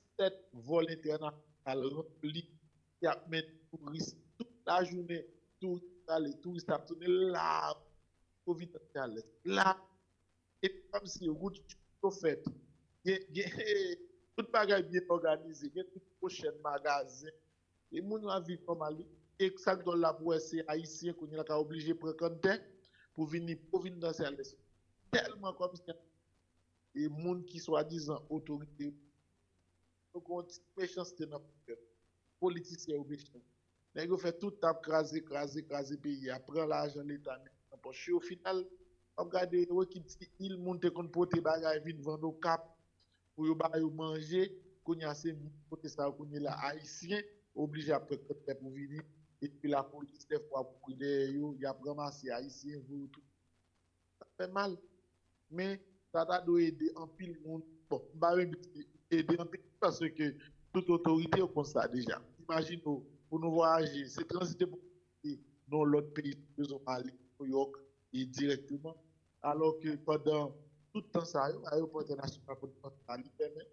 vols internationaux remplis qui amènent touristes toute la journée, touristes à tourner là, Providence à l'est. Là, et comme si route fait, tout bagay bien organisé, il y a tout prochain magasin. Et moun a vivre comme ali. Et ça que la pour c'est haïtien qu'on est obligé de prendre pour venir dans à l'est. Tellement comme ça. Et moun qui soi-disant autorité. Donc on dit méchanceté dans le politicien ou méchant. Mais ils fait tout tap craser pays, prend l'argent l'État dans poche. Au final, on regarde qui dit il monte contre porter bagay vinn vendre au cap pour yo ba yo manger, qu'on y a ces côté ça qu'on est là haïtien obligé à prendre pour venir et puis la police des fois pour yo y a ramassé haïtien tout. Ça fait mal. Mais ça doit aider en pile monde. Bon, bah aider en pile parce que toute autorité au constat déjà. Imagine pour nous voyager, c'est transiter pour dans l'autre pays, nous aller New York et directement, alors que pendant tout le temps ça, l'aéroport international pour aller permet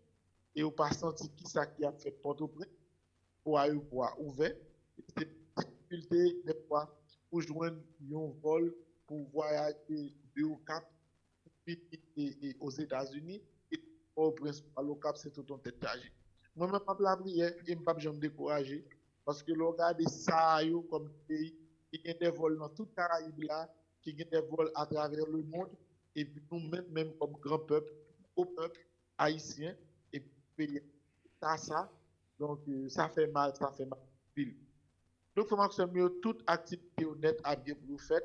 et on pas senti qui ça qui a fait Port-au-Prince pour aéroport ouvert. C'est difficulté des fois pour joindre un vol pour voyager de Cap et aux États-Unis et au principal au Cap c'est tout un tête chargé. Moi-même, je la prière et je ne peux jamais décourager parce que le regarde ça comme pays qui a des vols dans toute Caraïbe là, qui a des vols à travers le monde et puis nous-mêmes, même comme grand peuple, au peuple haïtien et pays ça. Donc ça fait mal. Donc, il faut que toute activité honnête à bien pour vous faire.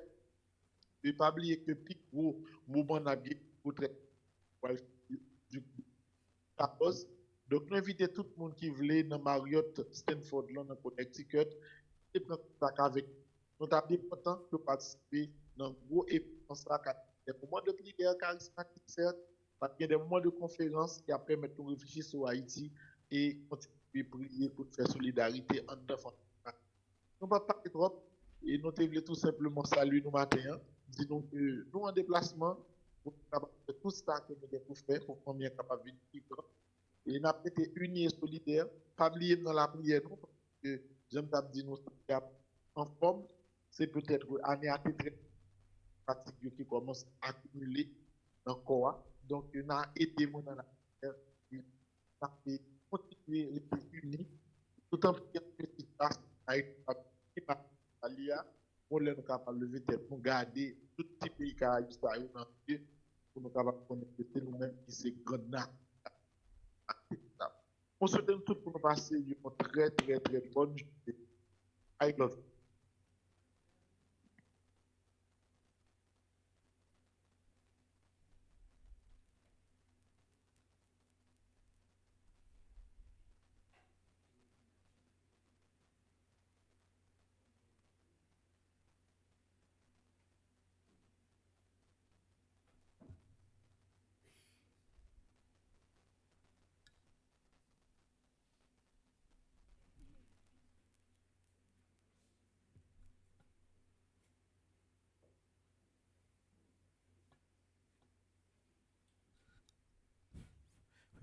Ne pas oublier que plus gros moment à bien pour traiter du pause. Donc, nous invitons tout le monde qui voulait dans Marriott Stanford, là, dans Connecticut, et prendre contact avec nous. Nous sommes bien contents de participer dans un gros événement. Des moments de prière charismatique, certes, il y a des moments de conférence qui permettent de réfléchir sur Haïti et continuer à prier pour faire solidarité entre enfants. Nous ne pouvons pas parler trop et nous voulons tout simplement saluer nous matin. Disons que nous en déplacement, pour faire tout ça que nous devons faire pour qu'on soit capable de vivre. Et nous avons été unis et solidaires, pas oublier dans la prière, non, parce que j'aime dire nous sommes en forme, c'est peut-être une année à très pratique qui commence à accumuler dans le corps. Donc, nous avons aidé dans la prière, nous avons continué à être unis, tout en priant que ce qui se passe à l'IA, pour nous capables de lever tête, pour garder tout petit pays qui a eu ça dans Dieu, pour nous capables de connecter nous-mêmes qui c'est grand. On se donne tout pour nous passer une très bonne journée. I love you.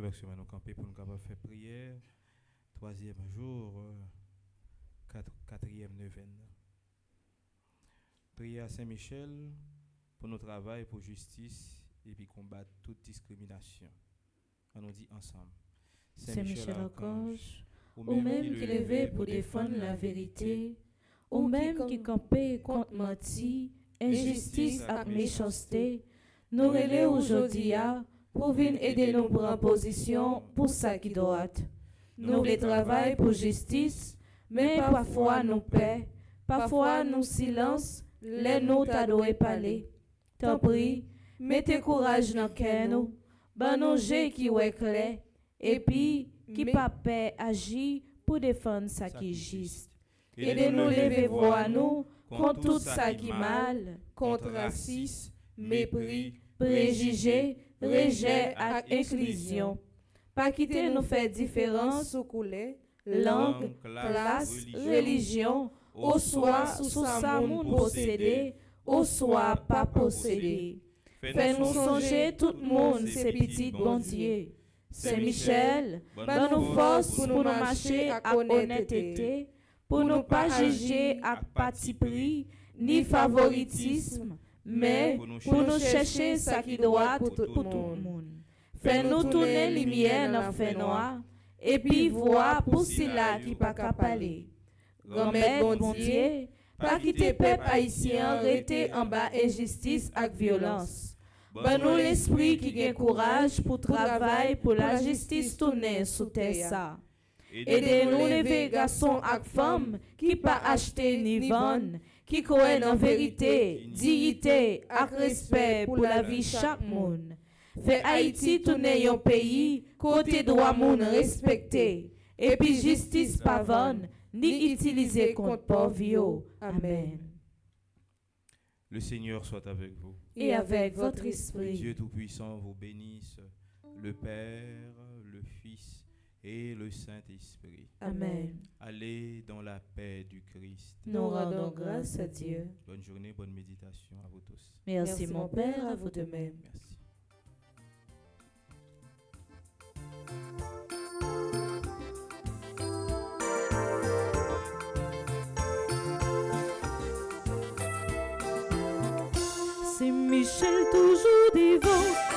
Merci à nous camper pour nous capables faire prière. 3e jour, 4e neuvaine. Prière à Saint-Michel pour notre travail, pour justice et puis combattre toute discrimination. On nous dit ensemble. Saint-Michel Archange, ou même qui levait pour défendre la vérité, ou même qui campait contre menti, injustice et méchanceté, Nous relais aujourd'hui pour venir aider nous prendre position pour ça qui doit. Nous voulons travailler pour justice, mais parfois nous paix, parfois nous silence, les nous t'adouer parler. Tant pis, mettez courage dans cœur nous, ban nous jeu qui est clair, et puis qui pas paix agir pour défendre ça qui est juste. Aidez-nous lever voix nous contre tout ça qui mal, contre racisme, mépris, préjugés, rejet et inclusion. Pas quitter nous faire différence ou couler, langue, classe, religion, au soit sous sa moun possédé, au soit pas possédé. Fais-nous songer tout le monde, ces petits bon Dieu. Saint-Michel, donne-nous force pour nous marcher à honnêteté, pour nous pas juger à parti pris, ni favoritisme, mais pour nous chercher ce qui doit pour tout le monde. Fais-nous tourner lumière dans fait noir, et puis voir pour ceux-là qui pas qu'à parler. Grand-mère, bon Dieu, pas quitter peuple haïtien, rester en bas injustice et violence. Bon nous l'esprit qui gagne courage pour travailler pour la justice tourner sous terre ça. Aidez-nous lever garçons et femmes qui pas acheter ni vendre, qui croient en vérité, dignité et respect pour la vie chaque monde. Fait Haïti tourner un pays côté droit moun respecté et puis justice pas vendre ni utiliser contre pauvres. Amen. Le Seigneur soit avec vous. Et avec votre esprit. Dieu Tout-Puissant vous bénisse, le Père, le Fils et le Saint-Esprit. Amen. Allez dans la paix du Christ. Nous rendons grâce à Dieu. Bonne journée, bonne méditation à vous tous. Merci mon Père, à vous de même. Merci. C'est Michel toujours devant.